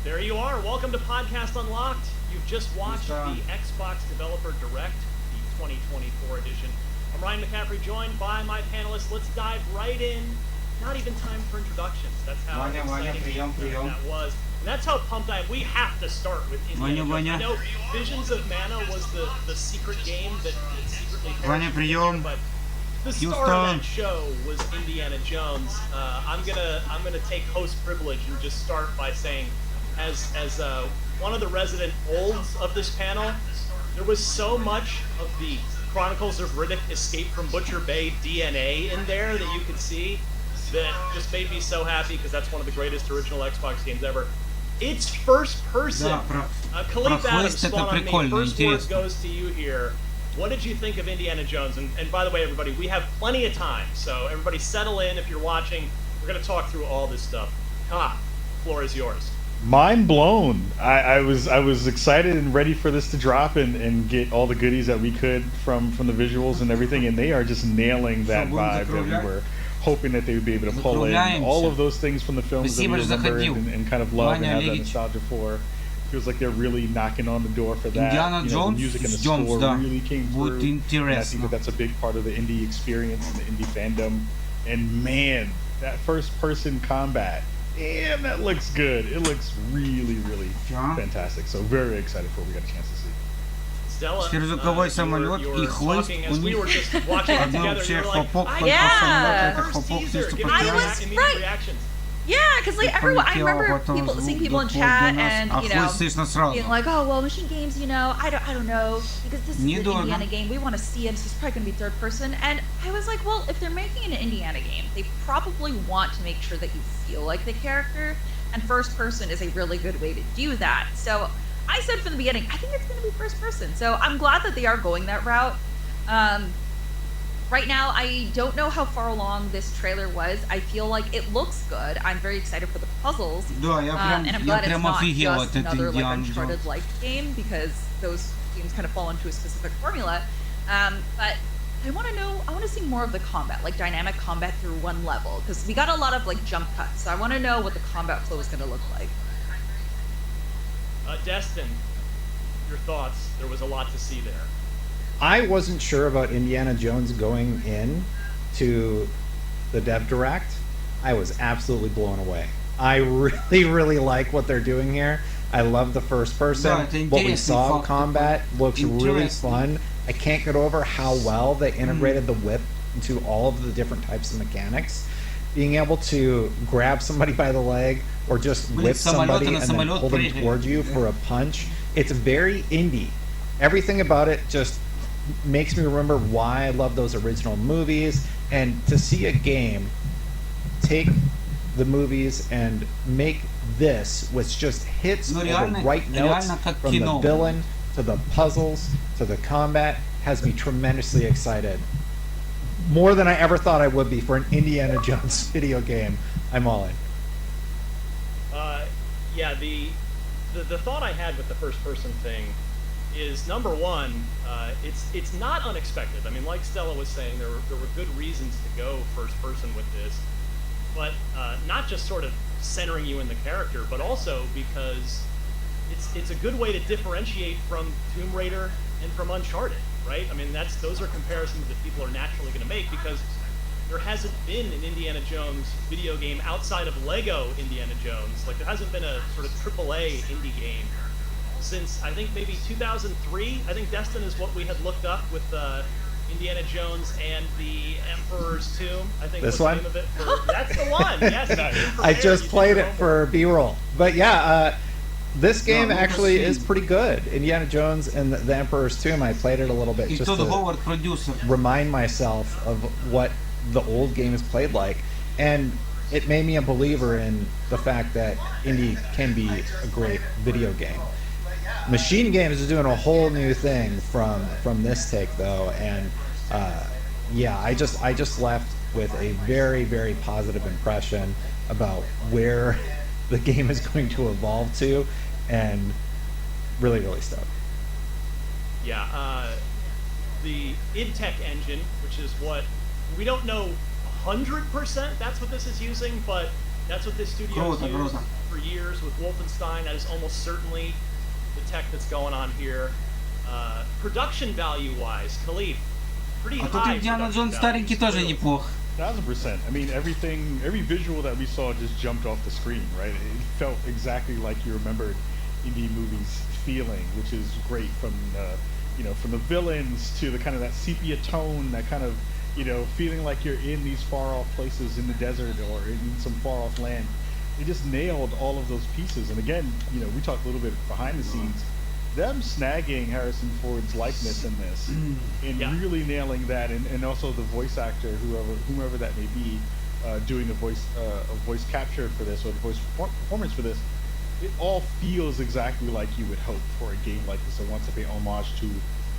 There you are. Welcome to Podcast Unlocked. You've just watched the Xbox Developer Direct, the 2024 edition. I'm Ryan McCaffrey, joined by my panelists. Let's dive right in. Not even time for introductions. That's how exciting that was. And that's how pumped I am. We have to start with Indiana Jones. I know Visions of Mana was the secret game that secretly perished, but the star of that show was Indiana Jones. I'm gonna take host privilege and just start by saying, as one of the resident olds of this panel, there was so much of the Chronicles of Riddick Escape from Butcher Bay DNA in there that you could see that just made me so happy because that's one of the greatest original Xbox games ever. It's first person. Khalif Adams, Spawn on Me, first word goes to you here. What did you think of Indiana Jones? And by the way, everybody, we have plenty of time, so everybody settle in if you're watching. We're going to talk through all this stuff. Floor is yours. Mind blown. I was excited and ready for this to drop and get all the goodies that we could from the visuals and everything, and they are just nailing that vibe that we were hoping that they would be able to pull in all of those things from the films that we remember and kind of love and have that nostalgia for. Feels like they're really knocking on the door for that. The music and the score really came through. And I think that's a big part of the indie experience and the indie fandom. And man, that first-person combat, damn, that looks good. It looks really, really fantastic. So very excited for what we got a chance to see. Stella, you were talking as we were just watching it together. You were like, first teaser, give me your immediate reactions. Yeah, because like everyone, I remember seeing people in chat and being like, oh well, Machine Games, I don't know because this is an Indiana game. We want to see it. So it's probably gonna be third person. And I was like, well, if they're making an Indiana game, they probably want to make sure that you feel like the character, and first person is a really good way to do that. So I said from the beginning, I think it's gonna be first person. So I'm glad that they are going that route. Right now, I don't know how far along this trailer was. I feel like it looks good. I'm very excited for the puzzles. And I'm glad it's not just another like Uncharted-like game because those games kind of fall into a specific formula. But I want to see more of the combat, like dynamic combat through one level, because we got a lot of like jump cuts. So I want to know what the combat flow is going to look like. Destin, your thoughts? There was a lot to see there. I wasn't sure about Indiana Jones going in to the Dev Direct. I was absolutely blown away. I really, really like what they're doing here. I love the first person. What we saw in combat looks really fun. I can't get over how well they integrated the whip into all of the different types of mechanics. Being able to grab somebody by the leg or just whip somebody and then pull them towards you for a punch. It's very indie. Everything about it just makes me remember why I love those original movies, and to see a game take the movies and make this, which just hits all the right notes from the villain to the puzzles to the combat, has me tremendously excited. More than I ever thought I would be for an Indiana Jones video game. I'm all in. Yeah, the thought I had with the first person thing is, number one, it's not unexpected. I mean, like Stella was saying, there were good reasons to go first person with this, but not just sort of centering you in the character, but also because it's a good way to differentiate from Tomb Raider and from Uncharted, right? I mean, those are comparisons that people are naturally going to make because there hasn't been an Indiana Jones video game outside of Lego Indiana Jones. Like, there hasn't been a sort of AAA indie game since, I think, maybe 2003. I think Destin is what we had looked up with Indiana Jones and the Emperor's Tomb. I think this was one? the name of it. That's the one. Yes. I just played it for B-roll. But yeah, this game actually is pretty good. Indiana Jones and the Emperor's Tomb. I played it a little bit just to remind myself of what the old games played like, and it made me a believer in the fact that indie can be a great video game. Machine Games is doing a whole new thing from this take though, and yeah, I just left with a very, very positive impression about where the game is going to evolve to, and really, really stoked. Yeah, the IdTech engine, which is what we don't know 100% that's what this is using, but that's what this studio has used for years with Wolfenstein. That is almost certainly the tech that's going on here. Production value-wise, Khalif, pretty high. 1000%. I mean, every visual that we saw just jumped off the screen, right? It felt exactly like you remembered indie movies feeling, which is great. From from the villains to the kind of that sepia tone, that kind of feeling like you're in these far off places in the desert or in some far off land. they just nailed all of those pieces. And again, you know, we talked a little bit behind the scenes. Them snagging Harrison Ford's likeness in this and really nailing that, and also the voice actor, whomever that may be, doing the voice capture for this, or the voice performance for this, it all feels exactly like you would hope for a game like this. It wants to pay homage to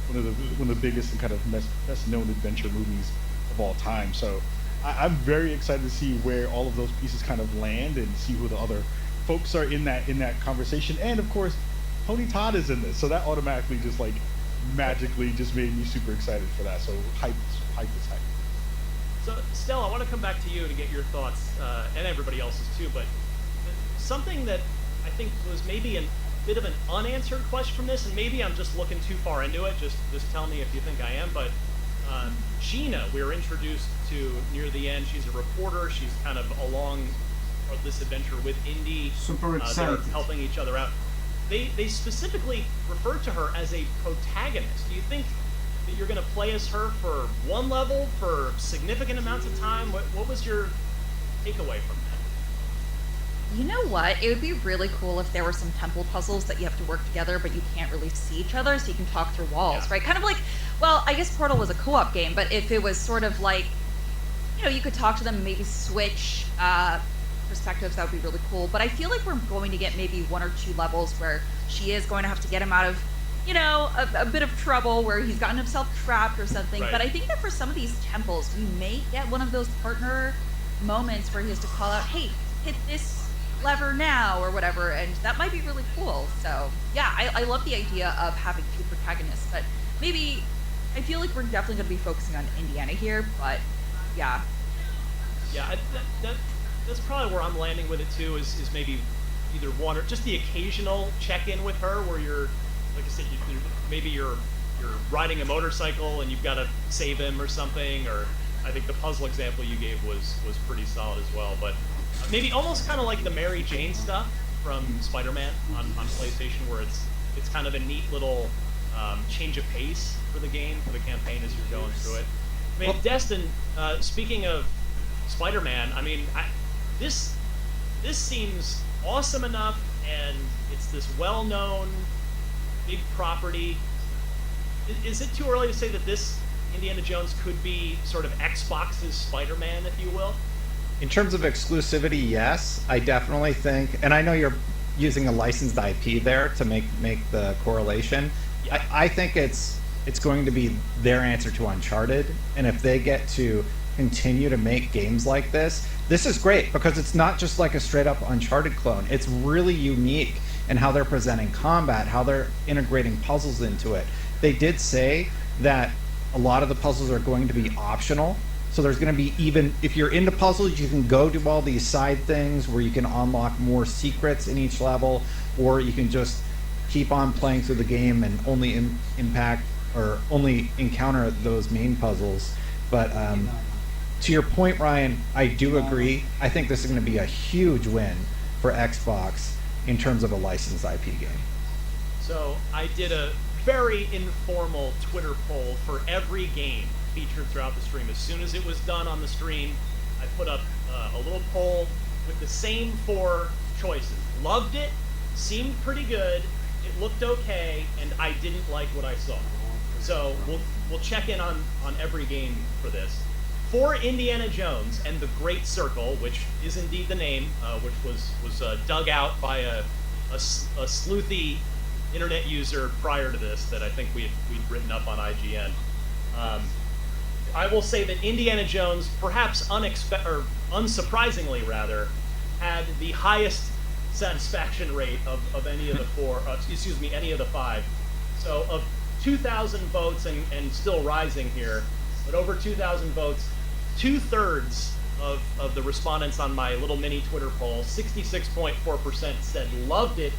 one of the biggest and kind of best known adventure movies of all time. So I'm very excited to see where all of those pieces kind of land and see who the other folks are in that conversation. And of course, Tony Todd is in this, so that automatically just like magically just made me super excited for that. So hype is hype. So Stella, I want to come back to you to get your thoughts, and everybody else's too, but something that I think was maybe a bit of an unanswered question from this, and maybe I'm just looking too far into it, just tell me if you think I am, but Gina, we were introduced to near the end. She's a reporter. She's kind of along this adventure with Indy. Super excited. They're helping each other out. They specifically refer to her as a protagonist. Do you think that you're going to play as her for one level for significant amounts of time? What was your takeaway from that? You know what? It would be really cool if there were some temple puzzles that you have to work together, but you can't really see each other, so you can talk through walls, right? Kind of like, well, I guess Portal was a co-op game, but if it was sort of like, you know, you could talk to them and maybe switch perspectives, that would be really cool. But I feel like we're going to get maybe 1 or 2 levels where she is going to have to get him out of, you know, a bit of trouble where he's gotten himself trapped or something. Right. But I think that for some of these temples, we may get one of those partner moments where he has to call out, hey, hit this lever now or whatever, and that might be really cool. So yeah, I love the idea of having 2 protagonists, but maybe I feel like we're definitely going to be focusing on Indiana here, but yeah. Yeah, that's probably where I'm landing with it too, is maybe either one or just the occasional check-in with her where you're, like I said, maybe you're riding a motorcycle and you've got to save him or something, or I think the puzzle example you gave was pretty solid as well. But maybe almost kind of like the Mary Jane stuff from Spider-Man on PlayStation, where it's kind of a neat little change of pace for the game, for the campaign as you're going through it. I mean, Destin, speaking of Spider-Man, I mean, this seems awesome enough, and it's this well-known big property. Is it too early to say that this Indiana Jones could be sort of Xbox's Spider-Man, if you will? In terms of exclusivity, yes, I definitely think, and I know you're using a licensed IP there to make the correlation. Yeah. I think it's going to be their answer to Uncharted, and if they get to continue to make games like this is great, because it's not just like a straight up Uncharted clone. It's really unique in how they're presenting combat, how they're integrating puzzles into it. They did say that a lot of the puzzles are going to be optional. So there's going to be, even if you're into puzzles, you can go do all these side things where you can unlock more secrets in each level, or you can just keep on playing through the game and only only encounter those main puzzles. But to your point, Ryan, I do agree. I think this is going to be a huge win for Xbox in terms of a licensed IP game. So I did a very informal Twitter poll for every game featured throughout the stream. As soon as it was done on the stream, I put up a little poll with the same 4 choices. Loved it, seemed pretty good, it looked okay, and I didn't like what I saw. So we'll check in on every game for this. For Indiana Jones and the Great Circle, which is indeed the name, which was dug out by a sleuthy internet user prior to this that I think we'd written up on IGN. I will say that Indiana Jones, perhaps unsurprisingly rather, had the highest satisfaction rate of any of the 4, any of the 5. So of 2,000 votes, and still rising here, but over 2,000 votes, 2/3 of the respondents on my little mini Twitter poll, 66.4% said loved it,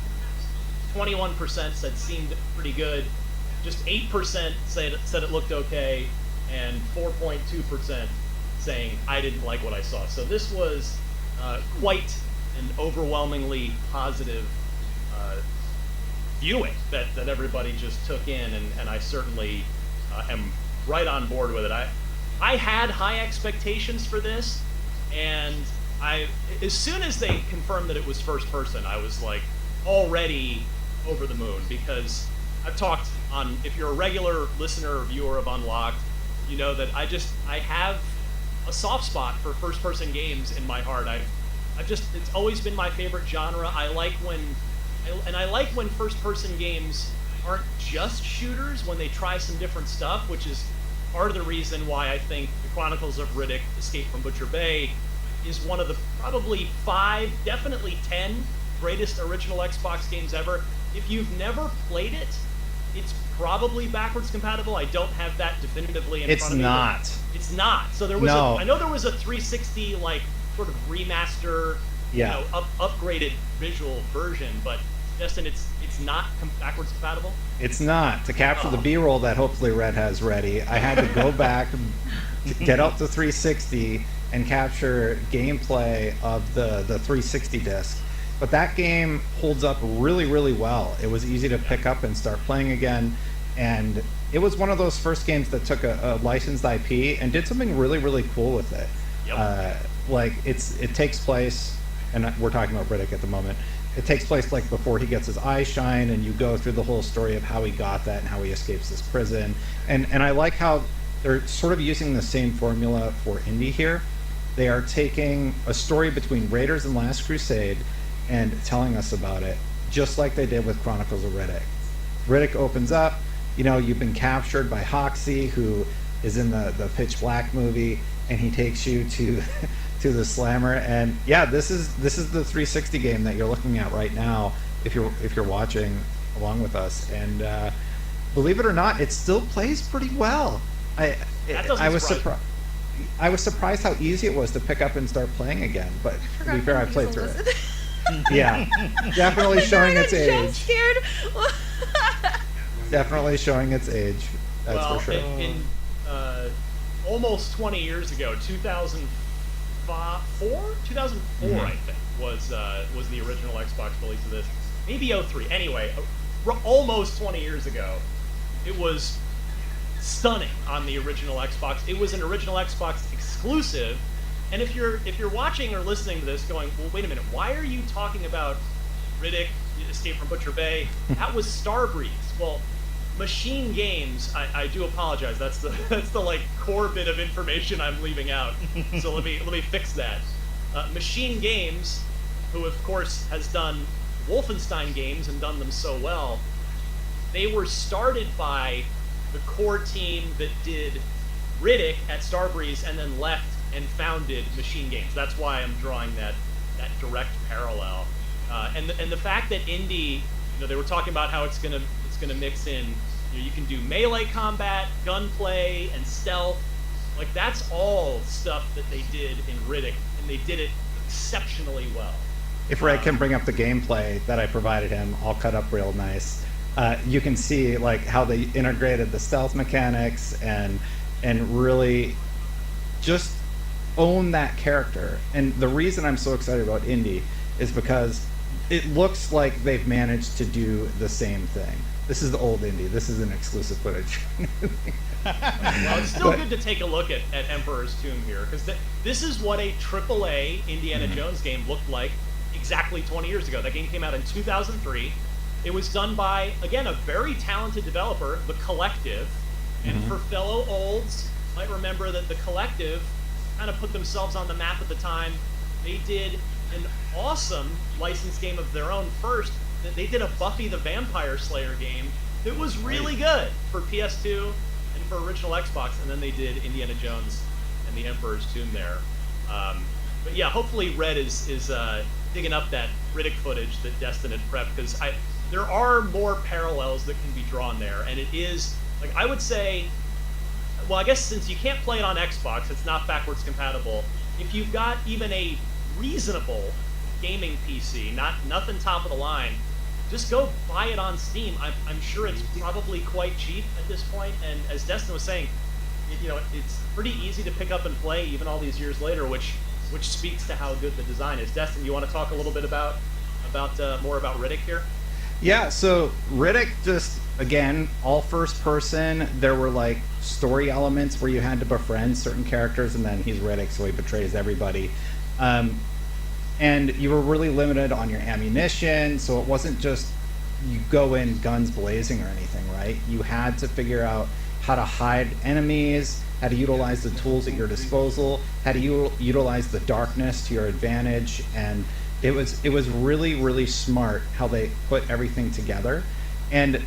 21% said seemed pretty good, just 8% said it looked okay, and 4.2% saying I didn't like what I saw. So this was quite an overwhelmingly positive viewing that everybody just took in, and I certainly am right on board with it. I had high expectations for this, and as soon as they confirmed that it was first person, I was like already over the moon, because I've talked on, if you're a regular listener or viewer of Unlocked, you know that I have a soft spot for first person games in my heart. it's always been my favorite genre. I like when first person games aren't just shooters, when they try some different stuff, which is part of the reason why I think The Chronicles of Riddick: Escape from Butcher Bay is one of the probably 5, definitely 10 greatest original Xbox games ever. If you've never played it, it's probably backwards compatible. I don't have that definitively in front of me. It's not. So there was I know there was a 360 like sort of remaster, upgraded visual version, but Justin, it's not backwards compatible? It's not. To capture the B-roll that hopefully Red has ready, I had to go back, get out the 360, and capture gameplay of the 360 disc. But that game holds up really, really well. It was easy to pick up and start playing again, and it was one of those first games that took a licensed IP and did something really, really cool with it. Yep. It takes place, and we're talking about Riddick at the moment, it takes place like before he gets his eyes shine, and you go through the whole story of how he got that and how he escapes this prison. And I like how they're sort of using the same formula for Indy here. They are taking a story between Raiders and Last Crusade and telling us about it, just like they did with Chronicles of Riddick. Riddick opens up, you've been captured by Hoxie, who is in the Pitch Black movie, and he takes you to the Slammer. And yeah, this is the 360 game that you're looking at right now if you're watching along with us. And believe it or not, it still plays pretty well. I was surprised. I was surprised how easy it was to pick up and start playing again. But to be fair, I played through it. Yeah, definitely showing its age. Definitely showing its age. That's for sure. In almost 20 years ago, 2004, I think, was the original Xbox release of this. Maybe 03. Anyway, almost 20 years ago, it was stunning on the original Xbox. It was an original Xbox exclusive. And if you're watching or listening to this going, well, wait a minute, why are you talking about Riddick, Escape from Butcher Bay? That was Starbreeze. Well, Machine Games, I do apologize. That's the like core bit of information I'm leaving out. So let me fix that. Machine Games, who of course has done Wolfenstein games and done them so well, they were started by the core team that did Riddick at Starbreeze and then left and founded Machine Games. That's why I'm drawing that direct parallel. And the fact that Indy, they were talking about how it's gonna mix in, you can do melee combat, gunplay, and stealth. Like that's all stuff that they did in Riddick, and they did it exceptionally well. If Red can bring up the gameplay that I provided him, all cut up real nice. You can see like how they integrated the stealth mechanics and really just own that character. And the reason I'm so excited about Indy is because it looks like they've managed to do the same thing. This is the old Indy. This is an exclusive footage. Well, it's still good to take a look at Emperor's Tomb here, because this is what a AAA Indiana Jones game looked like exactly 20 years ago. That game came out in 2003. It was done by, again, a very talented developer, The Collective. And for fellow olds, might remember that The Collective kind of put themselves on the map at the time. They did an awesome licensed game of their own first. They did a Buffy the Vampire Slayer game that was really good for PS2 and for original Xbox, and then they did Indiana Jones and the Emperor's Tomb there. But yeah, hopefully Red is digging up that Riddick footage that Destin had prepped, because there are more parallels that can be drawn there, and it is, like, I would say, well, I guess since you can't play it on Xbox, it's not backwards compatible. If you've got even a reasonable gaming PC, nothing top of the line, just go buy it on Steam. I'm sure it's probably quite cheap at this point, and as Destin was saying, it's pretty easy to pick up and play even all these years later, which speaks to how good the design is. Destin, you want to talk a little bit about more about Riddick here? Yeah, so Riddick, just again, all first person. There were like story elements where you had to befriend certain characters, and then he's Riddick, so he betrays everybody. and you were really limited on your ammunition, so it wasn't just you go in guns blazing or anything, right? You had to figure out how to hide enemies, how to utilize the tools at your disposal, how to utilize the darkness to your advantage, and it was really, really smart how they put everything together. And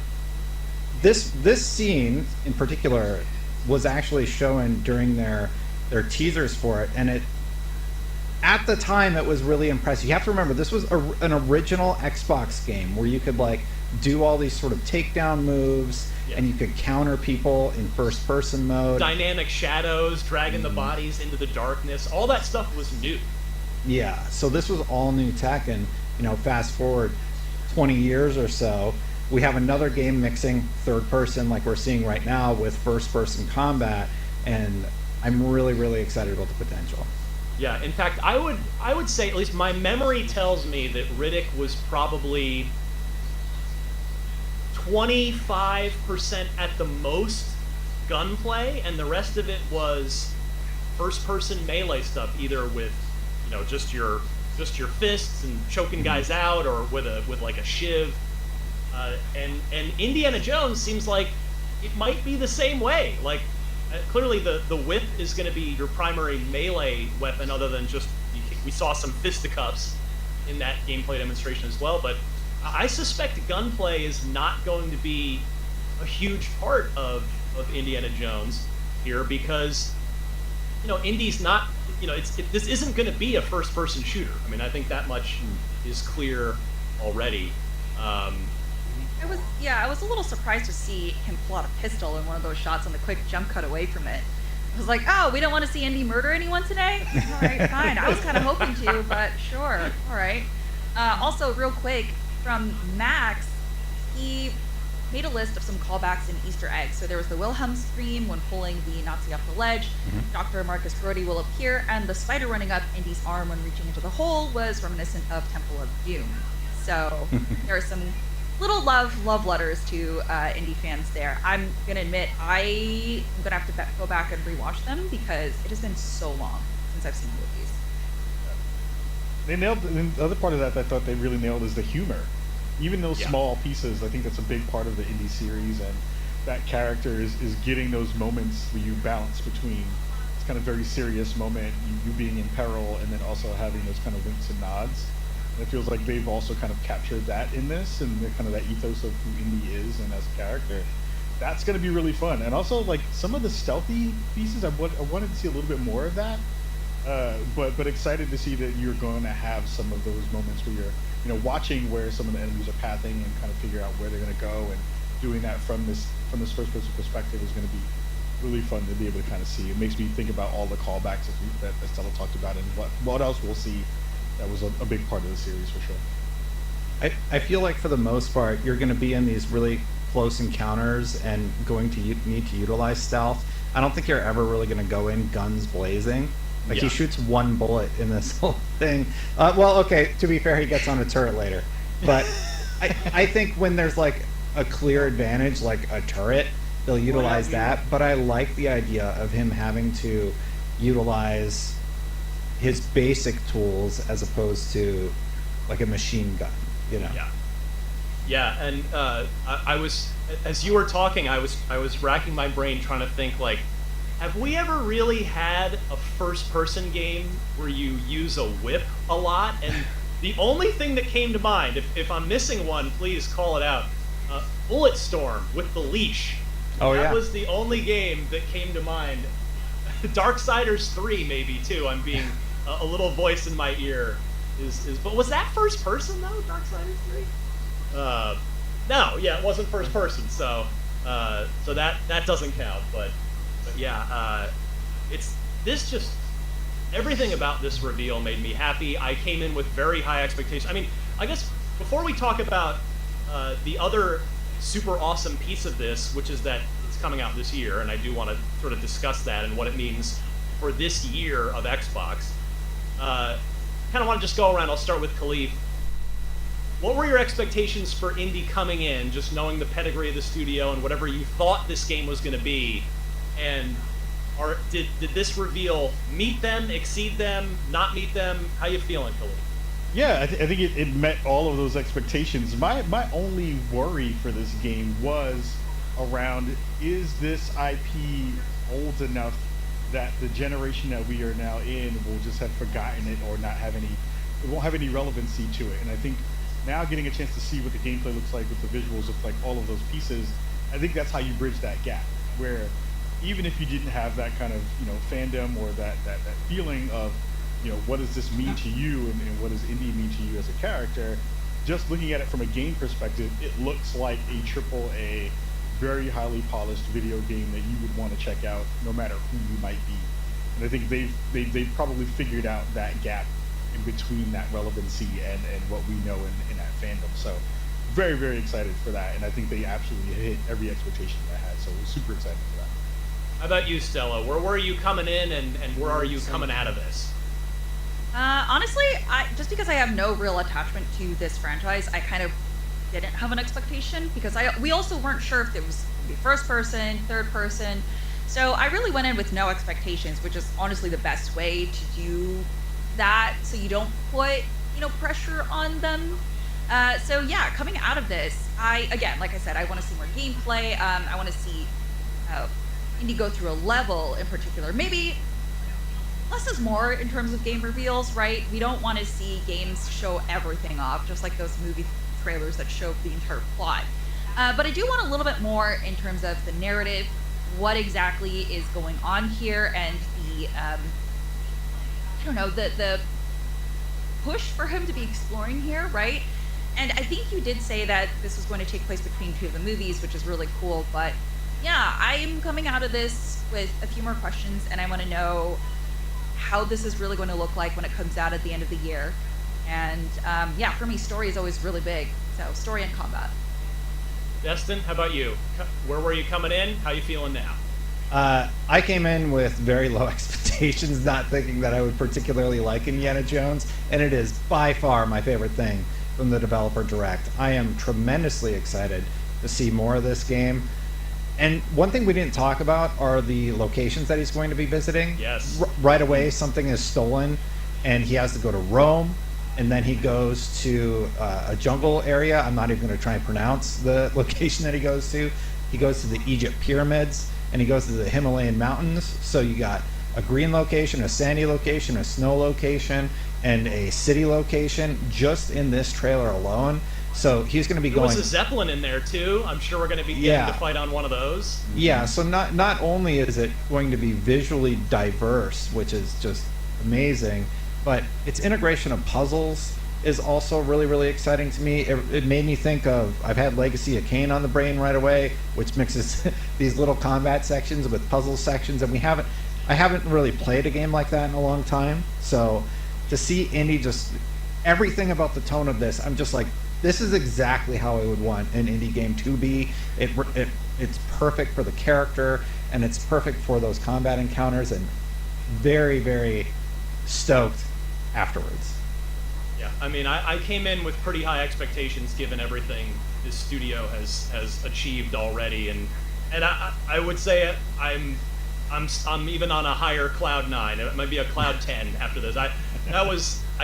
this scene in particular was actually shown during their teasers for it, and at the time it was really impressive. You have to remember, this was an original Xbox game where you could like do all these sort of takedown moves, and you could counter people in first person mode. Dynamic shadows, dragging the bodies into the darkness, all that stuff was new. Yeah, so this was all new tech, and fast forward 20 years or so, we have another game mixing third person like we're seeing right now with first person combat, and I'm really, really excited about the potential. Yeah, in fact, I would say, at least my memory tells me, that Riddick was probably 25% at the most gunplay, and the rest of it was first-person melee stuff, either with just your fists and choking guys out, or with like a shiv. And Indiana Jones seems like it might be the same way. Like, clearly the whip is going to be your primary melee weapon, other than just, we saw some fisticuffs in that gameplay demonstration as well, but I suspect gunplay is not going to be a huge part of Indiana Jones here, because Indy's not, this isn't going to be a first-person shooter. I mean, I think that much is clear already. I was a little surprised to see him pull out a pistol in one of those shots on the quick jump cut away from it. I was like, oh, we don't want to see Indy murder anyone today? All right, fine. I was kind of hoping to, but sure. All right. Also, real quick, from Max, he made a list of some callbacks and Easter eggs. So there was the Wilhelm scream when pulling the Nazi off the ledge. Dr. Marcus Brody will appear, and the spider running up Indy's arm when reaching into the hole was reminiscent of Temple of Doom. So there are some little love letters to Indy fans there. I'm gonna admit, I'm gonna have to go back and rewatch them, because it has been so long since I've seen movies. They nailed, and the other part of that I thought they really nailed is the humor. Even those small pieces, I think that's a big part of the Indy series, and that character is getting those moments where you balance between this kind of very serious moment, you being in peril, and then also having those kind of winks and nods. And it feels like they've also kind of captured that in this, and the kind of that ethos of who Indy is and as a character. That's going to be really fun. And also, like, some of the stealthy pieces, I wanted to see a little bit more of that. But excited to see that you're going to have some of those moments where you're watching where some of the enemies are pathing and kind of figure out where they're going to go, and doing that from this first person perspective is going to be really fun to be able to kind of see. It makes me think about all the callbacks that Stella talked about, and what else we'll see. That was a big part of the series for sure. I feel like for the most part you're going to be in these really close encounters and going to need to utilize stealth. I don't think you're ever really going to go in guns blazing. Like, he shoots one bullet in this whole thing. Well, okay, to be fair, he gets on a turret later. But I think when there's like a clear advantage, like a turret, they'll utilize that. But I like the idea of him having to utilize his basic tools as opposed to like a machine gun, Yeah, and I was, as you were talking, I was racking my brain trying to think, like, have we ever really had a first-person game where you use a whip a lot? And the only thing that came to mind, if I'm missing one, please call it out. Bulletstorm with the leash. That was the only game that came to mind. Darksiders 3 maybe too. I'm being a little voice in my ear is. But was that first person though? Darksiders 3? No, yeah, it wasn't first person. So that doesn't count. But yeah, this just, everything about this reveal made me happy. I came in with very high expectations. I mean, I guess before we talk about the other super awesome piece of this, which is that it's coming out this year, and I do want to sort of discuss that and what it means for this year of Xbox. Kind of want to just go around. I'll start with Khalif. What were your expectations for Indy coming in, just knowing the pedigree of the studio and whatever you thought this game was going to be? And did this reveal meet them, exceed them, not meet them? How you feeling, Khalif? Yeah, I think it met all of those expectations. My only worry for this game was around, is this IP old enough that the generation that we are now in will just have forgotten it or not have any, it won't have any relevancy to it. And I think now getting a chance to see what the gameplay looks like with the visuals of like all of those pieces, I think that's how you bridge that gap, where even if you didn't have that kind of, you know, fandom or that feeling of, you know, what does this mean to you and what does Indy mean to you as a character, just looking at it from a game perspective, it looks like a AAA, very highly polished video game that you would want to check out no matter who you might be. And I think they've probably figured out that gap in between that relevancy and what we know in that fandom. So very, very excited for that. And I think they absolutely hit every expectation that I had. So we're super excited for that. How about you, Stella? Where were you coming in and where are you coming out of this? Honestly, just because I have no real attachment to this franchise, I kind of didn't have an expectation because we also weren't sure if it was going to be first person, third person. So I really went in with no expectations, which is honestly the best way to do that, so you don't put, you know, pressure on them. So yeah, coming out of this, again, like I said, I want to see more gameplay. I want to see Indy go through a level in particular. Maybe less is more in terms of game reveals, right? We don't want to see games show everything off, just like those movie trailers that show the entire plot. But I do want a little bit more in terms of the narrative, what exactly is going on here, and the I don't know, the push for him to be exploring here, right? And I think you did say that this was going to take place between two of the movies, which is really cool. But yeah, I'm coming out of this with a few more questions, and I want to know how this is really going to look like when it comes out at the end of the year. And yeah, for me, story is always really big. So story and combat. Destin, how about you? Where were you coming in? How you feeling now? I came in with very low expectations, not thinking that I would particularly like Indiana Jones, and it is by far my favorite thing from the developer direct. I am tremendously excited to see more of this game. And one thing we didn't talk about are the locations that he's going to be visiting. Yes. Right away, something is stolen, and he has to go to Rome, and then he goes to a jungle area. I'm not even going to try and pronounce the location that he goes to. He goes to the Egypt pyramids, and he goes to the Himalayan mountains. So you got a green location, a sandy location, a snow location, and a city location just in this trailer alone. So he's going to be going. There was a Zeppelin in there too. I'm sure we're going to be getting to fight on one of those. Yeah. So not only is it going to be visually diverse, which is just amazing, but its integration of puzzles is also really, really exciting to me. It made me think of, I've had Legacy of Kain on the brain right away, which mixes these little combat sections with puzzle sections, and I haven't really played a game like that in a long time. So to see Indy, just everything about the tone of this, I'm just like, this is exactly how I would want an indie game to be. It's perfect for the character, and it's perfect for those combat encounters, and very, very stoked afterwards. Yeah, I mean, I came in with pretty high expectations given everything this studio has achieved already, and I would say I'm even on a higher cloud 9. It might be a cloud 10 after this. I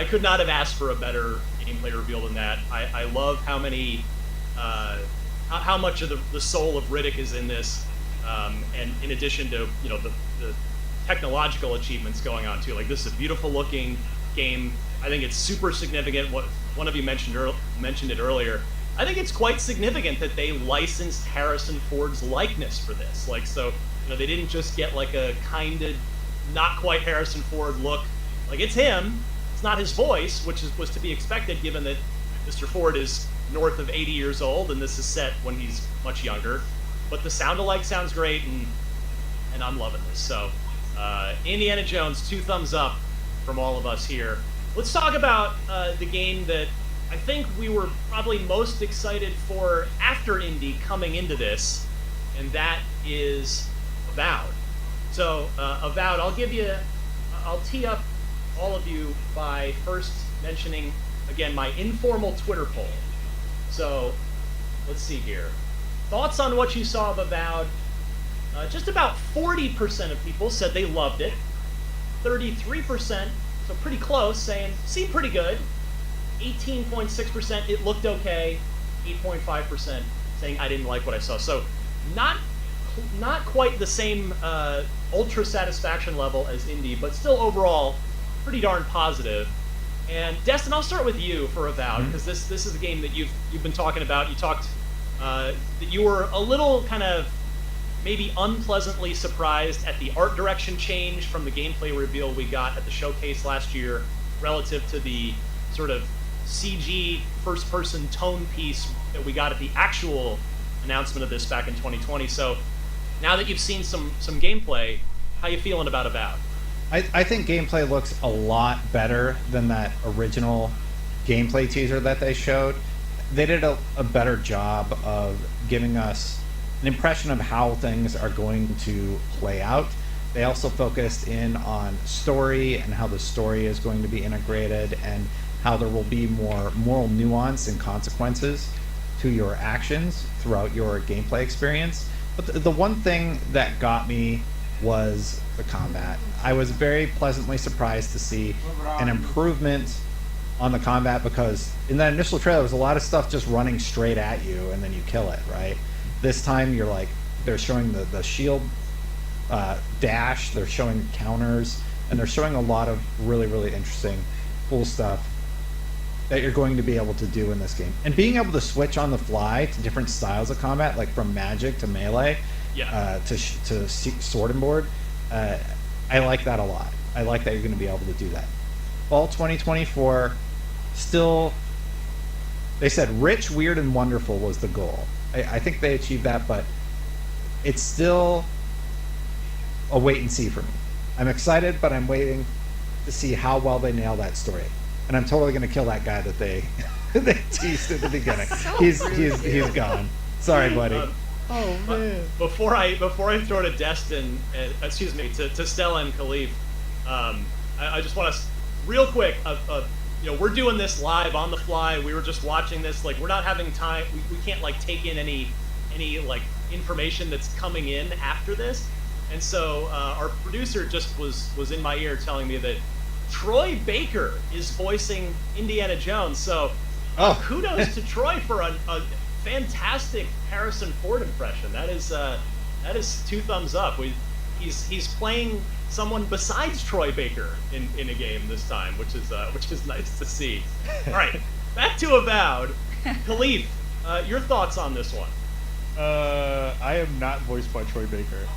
could not have asked for a better gameplay reveal than that. I love how much of the soul of Riddick is in this, and in addition to, you know, the technological achievements going on too. Like, this is a beautiful looking game. I think it's super significant. What one of you mentioned it earlier. I think it's quite significant that they licensed Harrison Ford's likeness for this. Like, so, you know, they didn't just get like a kind of not quite Harrison Ford look. Like, it's him. It's not his voice, which was to be expected given that Mr. Ford is north of 80 years old and this is set when he's much younger. But the sound-alike sounds great, and I'm loving this. So, Indiana Jones, 2 thumbs up from all of us here. Let's talk about the game that I think we were probably most excited for after Indy coming into this, and that is Avowed. So, Avowed, I'll tee up all of you by first mentioning, again, my informal Twitter poll. So, let's see here. Thoughts on what you saw of Avowed? Just about 40% of people said they loved it. 33%, so pretty close, saying, seemed pretty good. 18.6%, it looked okay. 8.5% saying I didn't like what I saw. So not quite the same ultra satisfaction level as Indy, but still overall pretty darn positive. And Destin, I'll start with you for Avowed, because this is a game that you've been talking about. You talked that you were a little kind of maybe unpleasantly surprised at the art direction change from the gameplay reveal we got at the showcase last year relative to the sort of CG first-person tone piece that we got at the actual announcement of this back in 2020. So now that you've seen some gameplay, how you feeling about Avowed? I think gameplay looks a lot better than that original gameplay teaser that they showed. They did a better job of giving us an impression of how things are going to play out. They also focused in on story and how the story is going to be integrated and how there will be more moral nuance and consequences to your actions throughout your gameplay experience. But the one thing that got me was the combat. I was very pleasantly surprised to see an improvement on the combat, because in that initial trailer there was a lot of stuff just running straight at you and then you kill it, right? This time you're like, they're showing the shield dash, they're showing counters, and they're showing a lot of really, really interesting, cool stuff that you're going to be able to do in this game. And being able to switch on the fly to different styles of combat, like from magic to melee, to sword and board, I like that a lot. I like that you're going to be able to do that. Fall 2024, still, they said rich, weird, and wonderful was the goal. I think they achieved that, but it's still a wait and see for me. I'm excited, but I'm waiting to see how well they nail that story. And I'm totally going to kill that guy that they teased at the beginning. He's gone. Sorry, buddy. Oh man! Before I throw to Destin, to Stella and Khalif, I just want to real quick. We're doing this live on the fly. We were just watching this. Like, we're not having time. We can't like take in any like information that's coming in after this. And so our producer just was in my ear telling me that Troy Baker is voicing Indiana Jones. So kudos to Troy for a fantastic Harrison Ford impression. That is 2 thumbs up. He's playing someone besides Troy Baker in a game this time, which is nice to see. All right, back to Avowed. Khalif, your thoughts on this one? I am not voiced by Troy Baker,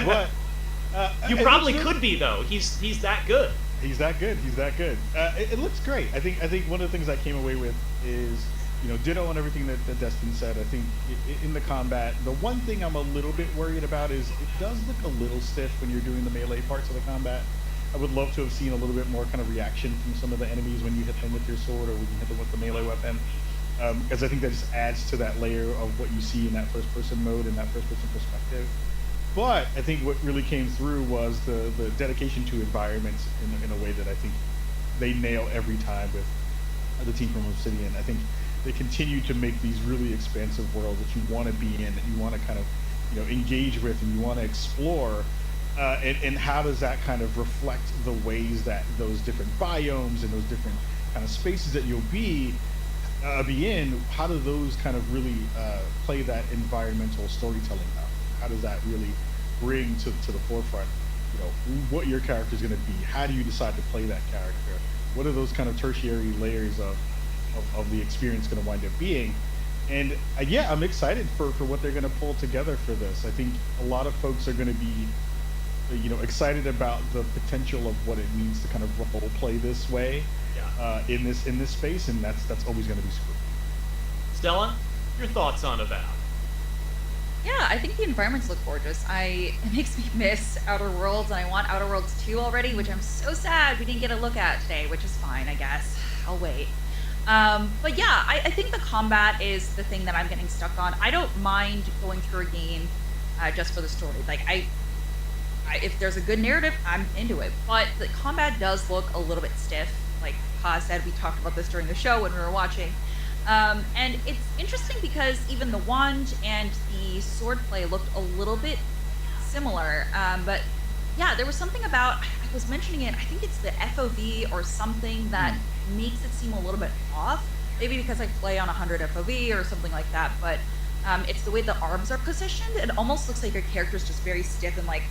but you probably could be though. He's that good. He's that good. It looks great. I think one of the things I came away with is, ditto on everything that Destin said. I think in the combat, the one thing I'm a little bit worried about is it does look a little stiff when you're doing the melee parts of the combat. I would love to have seen a little bit more kind of reaction from some of the enemies when you hit them with your sword or when you hit them with the melee weapon. Because I think that just adds to that layer of what you see in that first-person mode and that first-person perspective. But I think what really came through was the dedication to environments in a way that I think they nail every time with the team from Obsidian. I think they continue to make these really expansive worlds that you want to be in, that you want to kind of engage with and you want to explore. And how does that kind of reflect the ways that those different biomes and those different kind of spaces that you'll be in, how do those kind of really play that environmental storytelling out? How does that really bring to the forefront, what your character is going to be? How do you decide to play that character? What are those kind of tertiary layers of the experience going to wind up being? And I'm excited for what they're going to pull together for this. I think a lot of folks are going to be excited about the potential of what it means to kind of role play this way in this space, and that's always going to be super. Stella, your thoughts on Avowed? Yeah, I think the environments look gorgeous. It makes me miss Outer Worlds, and I want Outer Worlds 2 already, which I'm so sad we didn't get a look at today, which is fine, I guess. I'll wait. But yeah, I think the combat is the thing that I'm getting stuck on. I don't mind going through a game just for the story. Like, if there's a good narrative, I'm into it. But the combat does look a little bit stiff. Like Pa said, we talked about this during the show when we were watching. And it's interesting because even the wand and the sword play looked a little bit similar. But yeah, there was something about, I was mentioning it, I think it's the FOV or something that makes it seem a little bit off. Maybe because I play on 100 FOV or something like that, but it's the way the arms are positioned. It almost looks like your character's just very stiff and like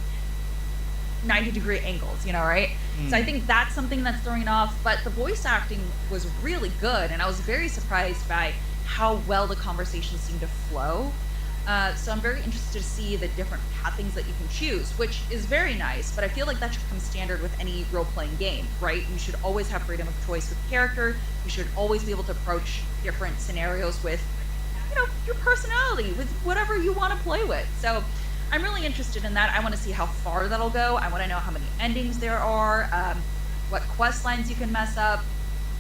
90-degree angles, you know, right? So I think that's something that's throwing it off, but the voice acting was really good, and I was very surprised by how well the conversation seemed to flow. So I'm very interested to see the different pathings that you can choose, which is very nice, but I feel like that should come standard with any role-playing game, right? You should always have freedom of choice with character. You should always be able to approach different scenarios with, you know, your personality, with whatever you want to play with. So I'm really interested in that. I want to see how far that'll go. I want to know how many endings there are, what quest lines you can mess up,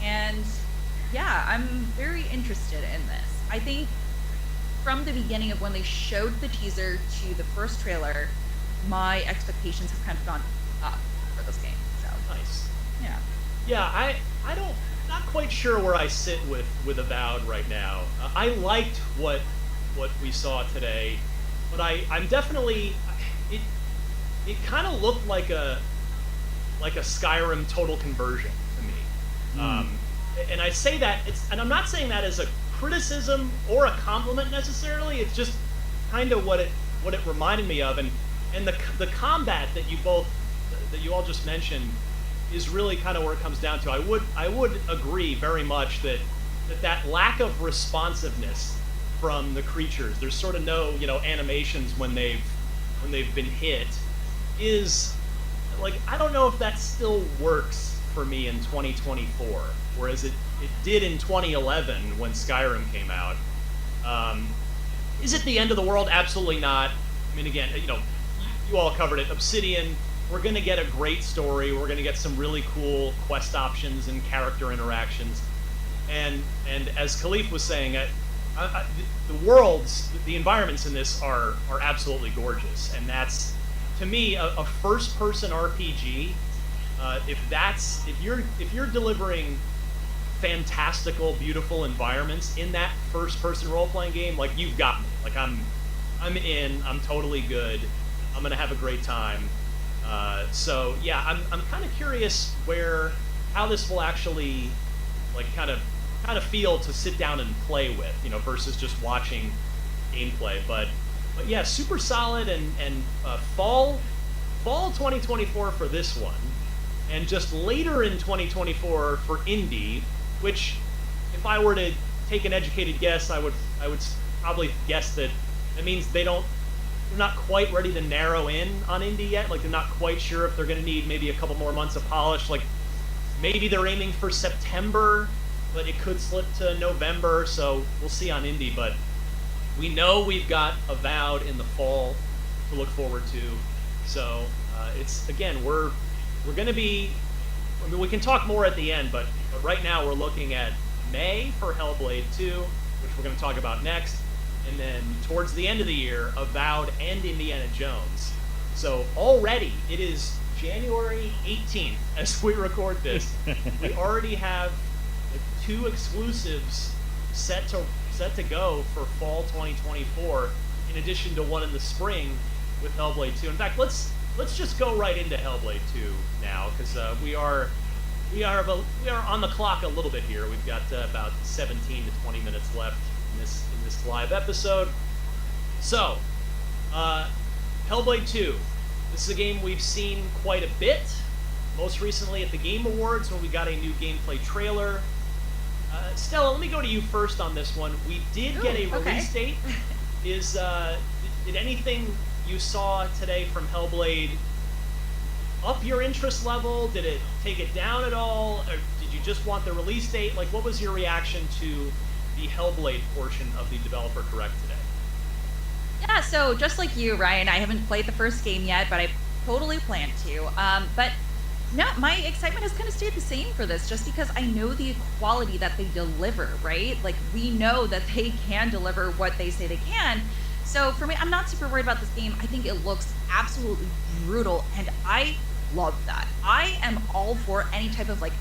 and yeah, I'm very interested in this. I think from the beginning of when they showed the teaser to the first trailer, my expectations have kind of gone up for this game. So nice. Yeah. Yeah, I don't, not quite sure where I sit with Avowed right now. I liked what we saw today, but I'm definitely, it kind of looked like a Skyrim total conversion to me. And I say that, and I'm not saying that as a criticism or a compliment necessarily. It's just kind of what it reminded me of, and the combat that you all just mentioned is really kind of where it comes down to. I would agree very much that lack of responsiveness from the creatures. There's sort of no, you know, animations when they've been hit, is like, I don't know if that still works for me in 2024, whereas it did in 2011 when Skyrim came out. Is it the end of the world? Absolutely not. I mean, again, you know, you all covered it. Obsidian, we're going to get a great story. We're going to get some really cool quest options and character interactions. And as Khalif was saying, the worlds, the environments in this are absolutely gorgeous. And that's, to me, a first-person RPG. If you're delivering fantastical, beautiful environments in that first-person role-playing game, like, you've got me. Like, I'm in. I'm totally good. I'm gonna have a great time. So yeah, I'm kind of curious how this will actually, like, kind of feel to sit down and play with, you know, versus just watching gameplay. But yeah, super solid, and fall 2024 for this one, and just later in 2024 for Indie. Which, if I were to take an educated guess, I would probably guess that means they're not quite ready to narrow in on Indie yet. Like, they're not quite sure if they're going to need maybe a couple more months of polish. Like, maybe they're aiming for September, but it could slip to November. So we'll see on Indie. But we know we've got Avowed in the fall to look forward to. So it's, again, we're going to be. I mean, we can talk more at the end, but right now we're looking at May for Hellblade 2, which we're going to talk about next, and then towards the end of the year, Avowed and Indiana Jones. So already it is January 18th as we record this. We already have 2 exclusives set to go for fall 2024, in addition to one in the spring with Hellblade 2. In fact, let's just go right into Hellblade 2 now, because we are on the clock a little bit here. We've got about 17 to 20 minutes left in this live episode. So, Hellblade 2. This is a game we've seen quite a bit. Most recently at the Game Awards, when we got a new gameplay trailer. Stella, let me go to you first on this one. We did get a release date. Did anything you saw today from Hellblade up your interest level? Did it take it down at all? Or did you just want the release date? Like, what was your reaction to the Hellblade portion of the Developer Direct today? Yeah, so just like you, Ryan, I haven't played the first game yet, but I totally plan to. But no, my excitement has kind of stayed the same for this, just because I know the quality that they deliver, right? Like, we know that they can deliver what they say they can. So for me, I'm not super worried about this game. I think it looks absolutely brutal, and I love that. I am all for any type of, like,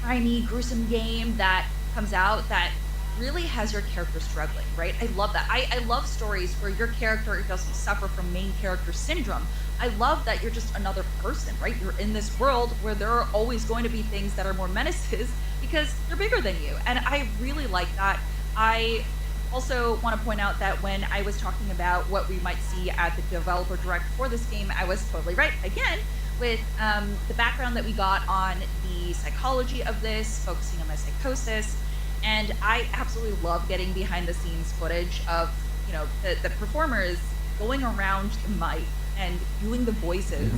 grimy, gruesome game that comes out that really has your character struggling, right? I love that. I love stories where your character doesn't suffer from main character syndrome. I love that you're just another person, right? You're in this world where there are always going to be things that are more menaces because they're bigger than you. And I really like that. I also want to point out that when I was talking about what we might see at the developer direct for this game, I was totally right again with the background that we got on the psychology of this, focusing on the psychosis. And I absolutely love getting behind the scenes footage of, you know, the performers going around the mic and doing the voices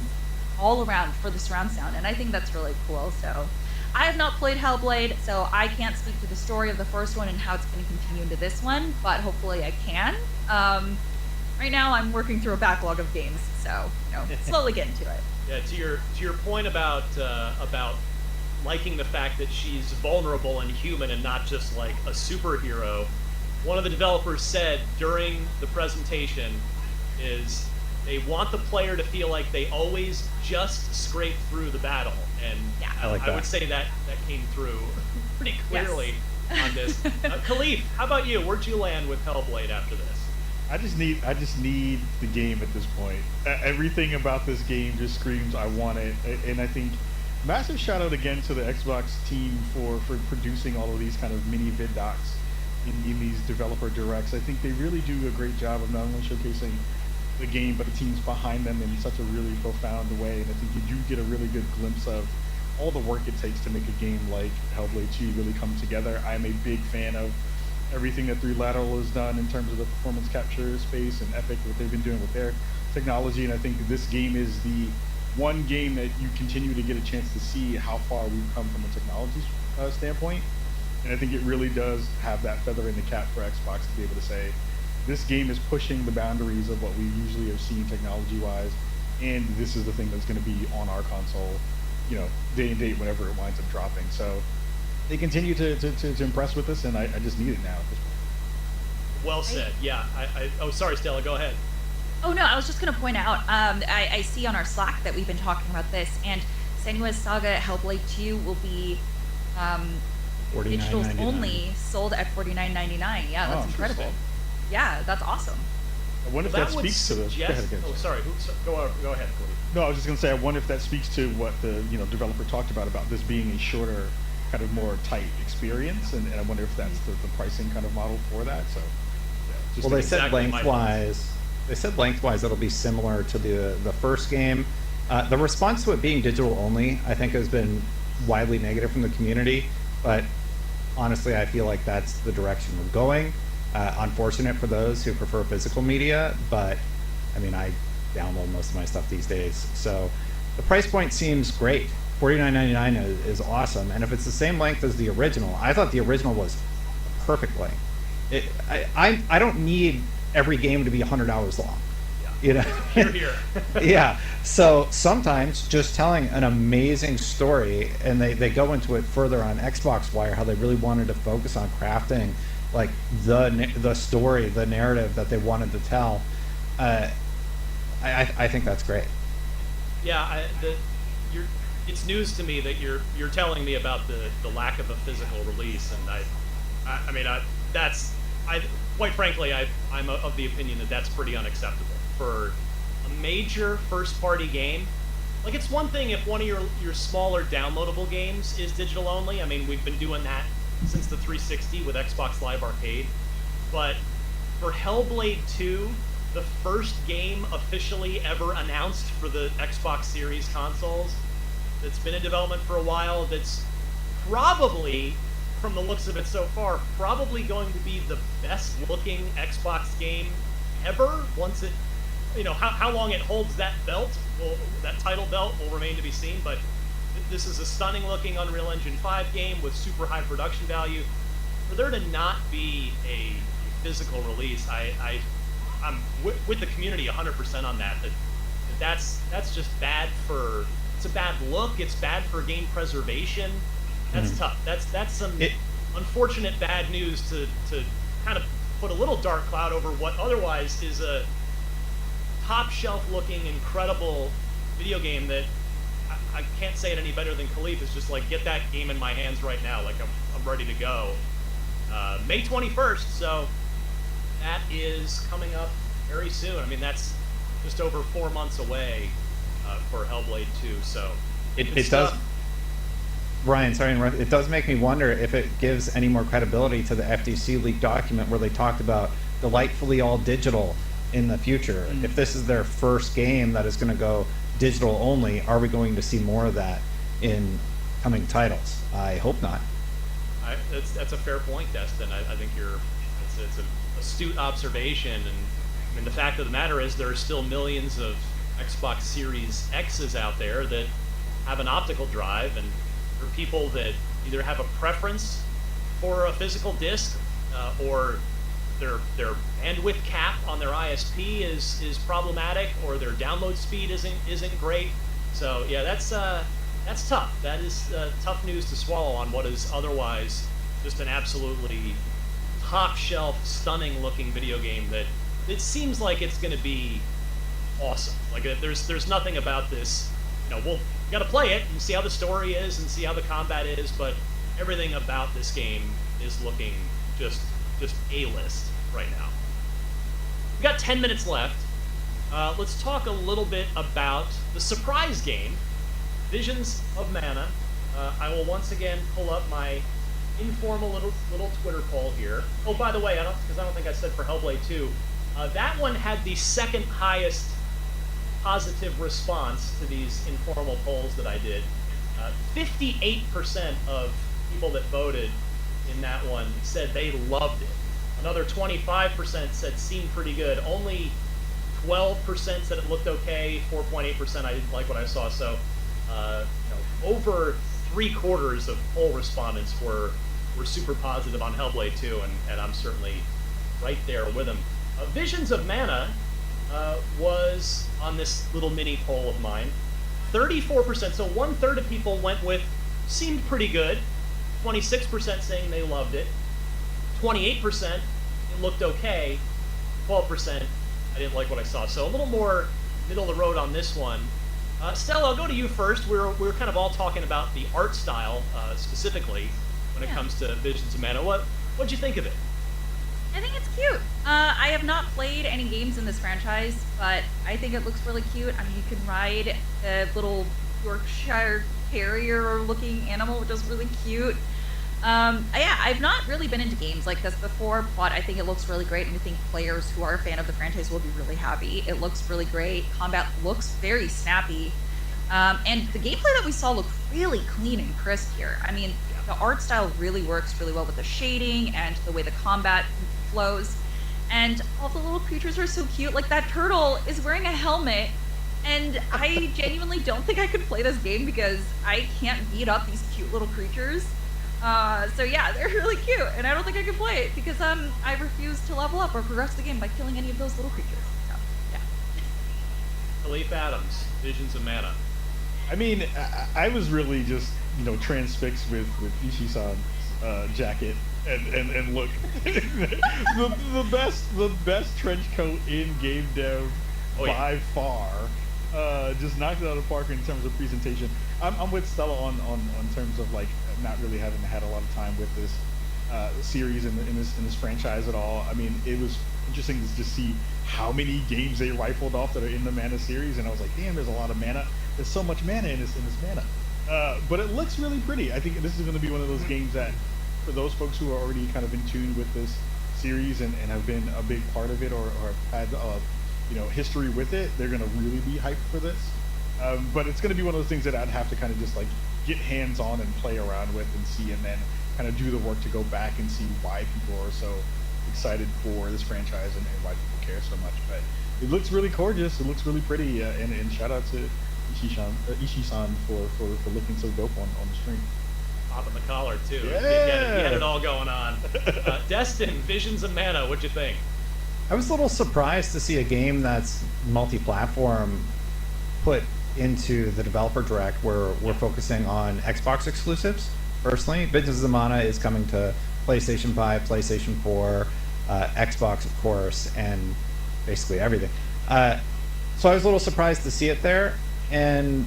all around for the surround sound. And I think that's really cool. So I have not played Hellblade, so I can't speak to the story of the first one and how it's going to continue into this one, but hopefully I can. Right now I'm working through a backlog of games, so, you know, slowly getting to it. Yeah, to your point about liking the fact that she's vulnerable and human and not just like a superhero, one of the developers said during the presentation is they want the player to feel like they always just scrape through the battle. And yeah, I would say that came through pretty clearly on this. Khalif, how about you? Where'd you land with Hellblade after this? I just need the game at this point. Everything about this game just screams I want it, and I think massive shout out again to the Xbox team for producing all of these kind of mini vid docs in these developer directs. I think they really do a great job of not only showcasing the game but the teams behind them in such a really profound way, and I think you do get a really good glimpse of all the work it takes to make a game like Hellblade 2 really come together. I'm a big fan of everything that 3 Lateral has done in terms of the performance capture space, and Epic, what they've been doing with their technology, and I think this game is the one game that you continue to get a chance to see how far we've come from a technology standpoint. And I think it really does have that feather in the cap for Xbox to be able to say, this game is pushing the boundaries of what we usually are seeing technology-wise, and this is the thing that's going to be on our console, you know, day and date whenever it winds up dropping. So they continue to impress with us, and I just need it now at this point. Well said. Yeah. Oh, sorry, Stella. Go ahead. Oh no, I was just going to point out, I see on our Slack that we've been talking about this, and Senua's Saga Hellblade 2 will be digitals only, sold at $49.99. Yeah, that's incredible. Yeah, that's awesome. I wonder if that speaks to the. Go ahead, oh, sorry. Go ahead, Cody. No, I was just going to say, I wonder if that speaks to what the developer talked about this being a shorter, kind of more tight experience, and I wonder if that's the pricing kind of model for that. So, yeah, well, they said lengthwise. They said lengthwise it'll be similar to the first game. The response to it being digital only, I think, has been widely negative from the community, but honestly, I feel like that's the direction we're going. Unfortunate for those who prefer physical media, but I mean, I download most of my stuff these days, so the price point seems great. $49.99 is awesome, and if it's the same length as the original, I thought the original was perfect length. I don't need every game to be 100 hours long. You know? Here. Yeah. So sometimes just telling an amazing story, and they go into it further on Xbox Wire, how they really wanted to focus on crafting like the story, the narrative that they wanted to tell. I think that's great. Yeah, it's news to me that you're telling me about the lack of a physical release, and I mean quite frankly, I'm of the opinion that that's pretty unacceptable for a major first-party game. Like, it's one thing if one of your smaller downloadable games is digital only. I mean, we've been doing that since the 360 with Xbox Live Arcade. But for Hellblade 2, the first game officially ever announced for the Xbox Series consoles, that's been in development for a while, that's probably, from the looks of it so far, probably going to be the best looking Xbox game ever. Once it, how long it holds that belt, that title belt, will remain to be seen, but this is a stunning looking Unreal Engine 5 game with super high production value. For there to not be a physical release, I'm with the community 100% on that. That's just bad for, it's a bad look, it's bad for game preservation. That's tough. That's some unfortunate bad news to kind of put a little dark cloud over what otherwise is a top shelf looking incredible video game that I can't say it any better than Khalif. Is just like, get that game in my hands right now. Like, I'm ready to go. May 21st, so that is coming up very soon. I mean, that's just over 4 months away for Hellblade 2, so it does. Ryan, sorry to interrupt. It does make me wonder if it gives any more credibility to the FTC leaked document where they talked about delightfully all digital in the future. If this is their first game that is going to go digital only, are we going to see more of that in coming titles? I hope not. That's a fair point, Destin. I think it's an astute observation, and I mean the fact of the matter is there are still millions of Xbox Series X's out there that have an optical drive, and for people that either have a preference for a physical disc or their bandwidth cap on their ISP is problematic, or their download speed isn't great. So yeah, that's tough. That is tough news to swallow on what is otherwise just an absolutely top shelf, stunning looking video game that it seems like it's going to be awesome. Like there's nothing about this. We'll got to play it and see how the story is and see how the combat is, but everything about this game is looking just A-list right now. We've got 10 minutes left. Let's talk a little bit about the surprise game, Visions of Mana. I will once again pull up my informal little Twitter poll here. Oh, by the way, because I don't think I said for Hellblade 2, that one had the second highest positive response to these informal polls that I did. 58% of people that voted in that one said they loved it. Another 25% said seemed pretty good. Only 12% said it looked okay. 4.8% I didn't like what I saw. So over 3/4 of poll respondents were super positive on Hellblade 2, and I'm certainly right there with them. Visions of Mana was on this little mini poll of mine. 34%, so 1/3 of people went with seemed pretty good. 26% saying they loved it. 28% it looked okay. 12% I didn't like what I saw. So a little more middle of the road on this one. Stella, I'll go to you first. We were kind of all talking about the art style specifically when it comes to Visions of Mana. What'd you think of it? I think it's cute. I have not played any games in this franchise, but I think it looks really cute. I mean, you can ride a little Yorkshire Terrier-looking animal, which is really cute. Yeah, I've not really been into games like this before, but I think it looks really great, and I think players who are a fan of the franchise will be really happy. It looks really great. Combat looks very snappy. And the gameplay that we saw looked really clean and crisp here. I mean, the art style really works really well with the shading and the way the combat flows. And all the little creatures are so cute. Like, that turtle is wearing a helmet, and I genuinely don't think I could play this game because I can't beat up these cute little creatures. So yeah, they're really cute, and I don't think I could play it because I refuse to level up or progress the game by killing any of those little creatures. So, yeah. Khalif Adams, Visions of Mana. I mean, I was really just, transfixed with Ishii-san's jacket and look. the best trench coat in game dev by far. Just knocked it out of the park in terms of presentation. I'm with Stella on terms of like not really having had a lot of time with this series in this franchise at all. I mean, it was interesting to just see how many games they rifled off that are in the Mana series, and I was like, damn, there's a lot of mana. There's so much mana in this Mana. But it looks really pretty. I think this is going to be one of those games that, for those folks who are already kind of in tune with this series and have been a big part of it or have had history with it, they're going to really be hyped for this. But it's going to be one of those things that I'd have to kind of just like get hands on and play around with and see, and then kind of do the work to go back and see why people are so excited for this franchise and why people care so much. But it looks really gorgeous. It looks really pretty. And shout out to Ishii-san for looking so dope on the stream. Popping the collar too. Yeah. He had it all going on. Destin, Visions of Mana, what'd you think? I was a little surprised to see a game that's multi-platform put into the developer direct where we're focusing on Xbox exclusives. Personally, Visions of Mana is coming to PlayStation 5, PlayStation 4, Xbox, of course, and basically everything. So I was a little surprised to see it there, and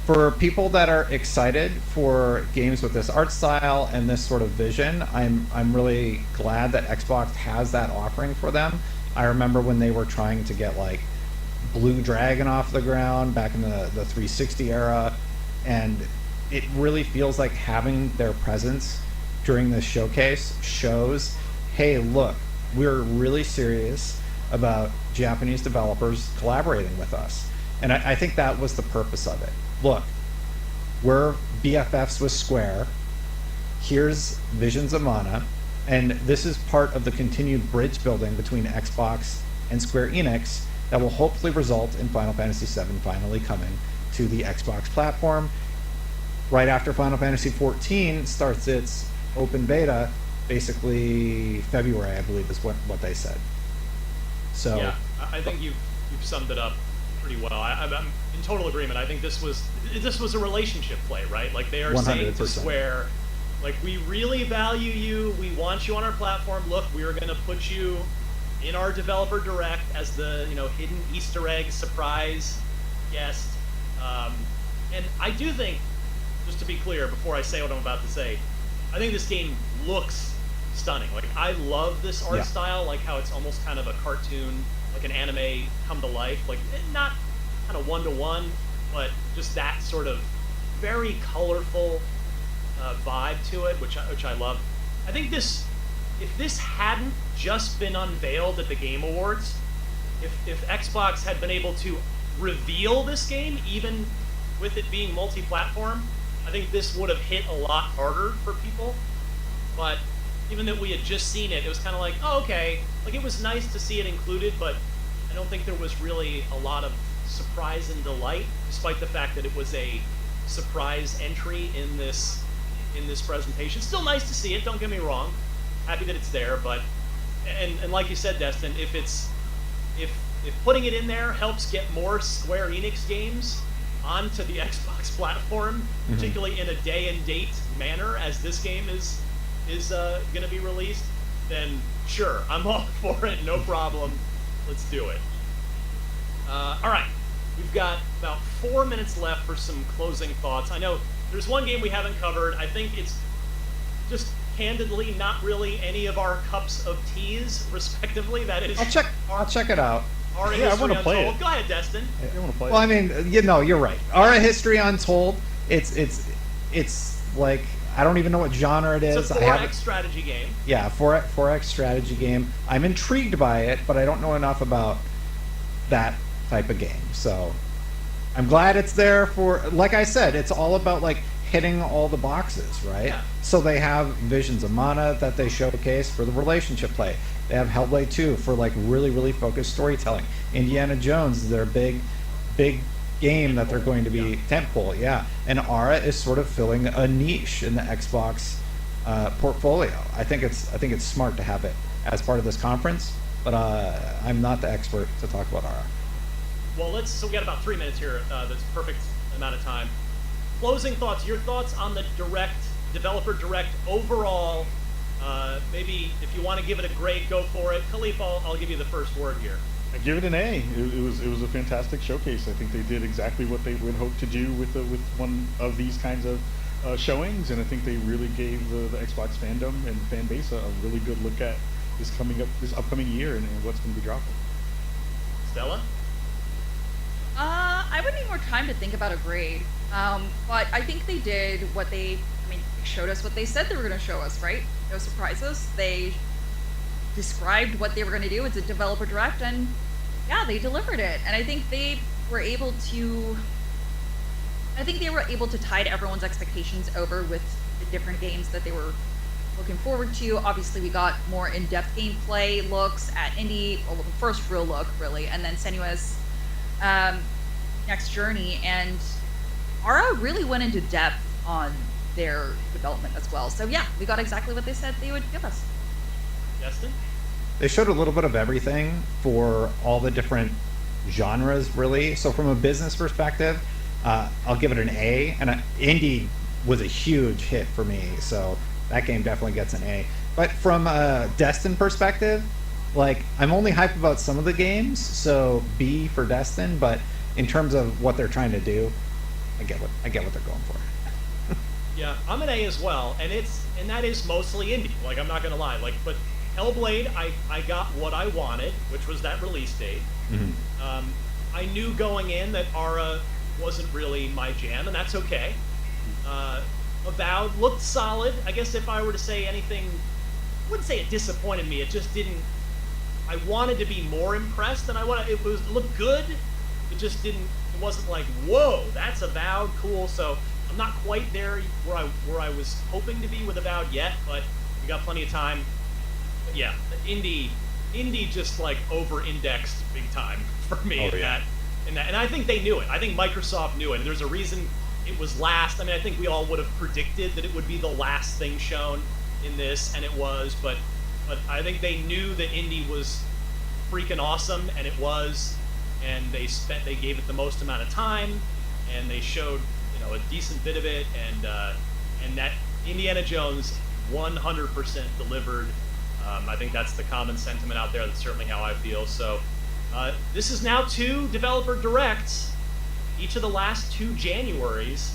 For people that are excited for games with this art style and this sort of vision, I'm really glad that Xbox has that offering for them. I remember when they were trying to get like Blue Dragon off the ground back in the 360 era, and it really feels like having their presence during this showcase shows, hey, look, we're really serious about Japanese developers collaborating with us. And I think that was the purpose of it. Look, we're BFFs with Square. Here's Visions of Mana, and this is part of the continued bridge building between Xbox and Square Enix that will hopefully result in Final Fantasy VII finally coming to the Xbox platform. Right after Final Fantasy XIV starts its open beta, basically February, I believe, is what they said. So yeah, I think you've summed it up pretty well. I'm in total agreement. I think this was a relationship play, right? Like they are 100%. Saying to Square, like, we really value you. We want you on our platform. Look, we are going to put you in our developer direct as the hidden Easter egg surprise guest. And I do think, just to be clear, before I say what I'm about to say, I think this game looks stunning. Like, I love this art style, like how it's almost kind of a cartoon, like an anime come to life, like not kind of one-to-one, but just that sort of very colorful vibe to it, which I love. I think if this hadn't just been unveiled at the Game Awards, if Xbox had been able to reveal this game, even with it being multi-platform, I think this would have hit a lot harder for people. But even that we had just seen it, it was kind of like, oh, okay. Like, it was nice to see it included, but I don't think there was really a lot of surprise and delight, despite the fact that it was a surprise entry in this presentation. Still nice to see it, don't get me wrong. Happy that it's there, but and like you said, Destin, if putting it in there helps get more Square Enix games onto the Xbox platform, particularly in a day and date manner as this game is going to be released, then sure, I'm all for it, no problem. Let's do it. All right, we've got about 4 minutes left for some closing thoughts. I know there's one game we haven't covered. I think it's just candidly not really any of our cups of teas, respectively. That is, I'll check it out. Aura Yeah, I History wanna play Untold. it. Go ahead, Destin. I want to play Well, I mean, you're right. Aura History Untold. It's like, I don't even know what genre it is. It's a 4X strategy game. Yeah, 4X strategy game. I'm intrigued by it, but I don't know enough about that type of game. So I'm glad it's there for, like I said, it's all about like hitting all the boxes, right? Yeah. So they have Visions of Mana that they showcase for the relationship play. They have Hellblade 2 for like really, really focused storytelling. Indiana Jones, their big game that they're going to be tentpole, yeah. And Aura is sort of filling a niche in the Xbox portfolio. I think it's smart to have it as part of this conference, but I'm not the expert to talk about Aura. Well, so we got about 3 minutes here. That's a perfect amount of time. Closing thoughts. Your thoughts on the developer direct overall. Maybe if you want to give it a grade, go for it. Khalif, I'll give you the first word here. I give it an A. It was a fantastic showcase. I think they did exactly what they would hope to do with one of these kinds of showings, and I think they really gave the Xbox fandom and fan base a really good look at this upcoming year and what's going to be dropping. Stella? I would need more time to think about a grade, but I think they did what they showed us what they said they were going to show us, right? No surprises. They described what they were going to do. It's a developer direct, and yeah, they delivered it. And I think they were able to tide everyone's expectations over with the different games that they were looking forward to. Obviously, we got more in-depth gameplay looks at Indy, well, the first real look, really, and then Senua's next journey. And Aura really went into depth on their development as well. So yeah, we got exactly what they said they would give us. Destin? They showed a little bit of everything for all the different genres, really. So from a business perspective, I'll give it an A. And Indy was a huge hit for me, so that game definitely gets an A. But from a Destin perspective, like, I'm only hyped about some of the games, so B for Destin. But in terms of what they're trying to do, I get what they're going for. Yeah, I'm an A as well, and that is mostly indie. Like, I'm not gonna lie. Like, but Hellblade, I got what I wanted, which was that release date. Mm-hmm. I knew going in that Ara wasn't really my jam, and that's okay. Avowed looked solid. I guess if I were to say anything, I wouldn't say it disappointed me. It just didn't. I wanted to be more impressed than I wanted. It looked good. It just didn't. It wasn't like, whoa, that's Avowed, cool. So I'm not quite there where I was hoping to be with Avowed yet, but we got plenty of time. But yeah, indie just like over-indexed big time for me in that. And I think they knew it. I think Microsoft knew it. And there's a reason it was last. I mean, I think we all would have predicted that it would be the last thing shown in this, and it was. But I think they knew that indie was freaking awesome, and it was. And they gave it the most amount of time, and they showed a decent bit of it, and that Indiana Jones 100% delivered. I think that's the common sentiment out there. That's certainly how I feel. So this is now 2 developer directs, each of the last 2 Januaries.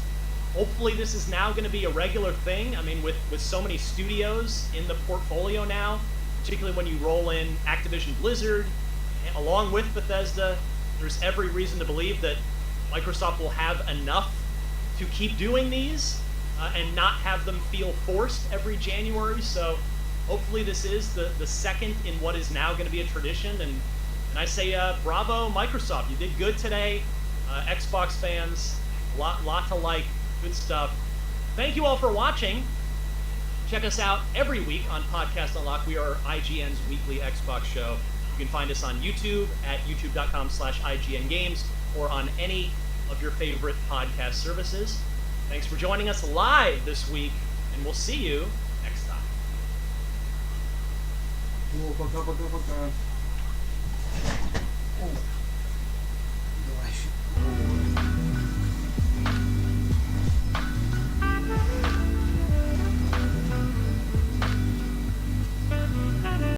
Hopefully this is now going to be a regular thing. I mean, with so many studios in the portfolio now, particularly when you roll in Activision Blizzard, along with Bethesda, there's every reason to believe that Microsoft will have enough to keep doing these and not have them feel forced every January. So hopefully this is the second in what is now going to be a tradition. And I say bravo, Microsoft. You did good today. Xbox fans, lot to like. Good stuff. Thank you all for watching. Check us out every week on Podcast Unlocked. We are IGN's weekly Xbox show. You can find us on YouTube at youtube.com/IGN Games or on any of your favorite podcast services. Thanks for joining us live this week, and we'll see you next time. Oh.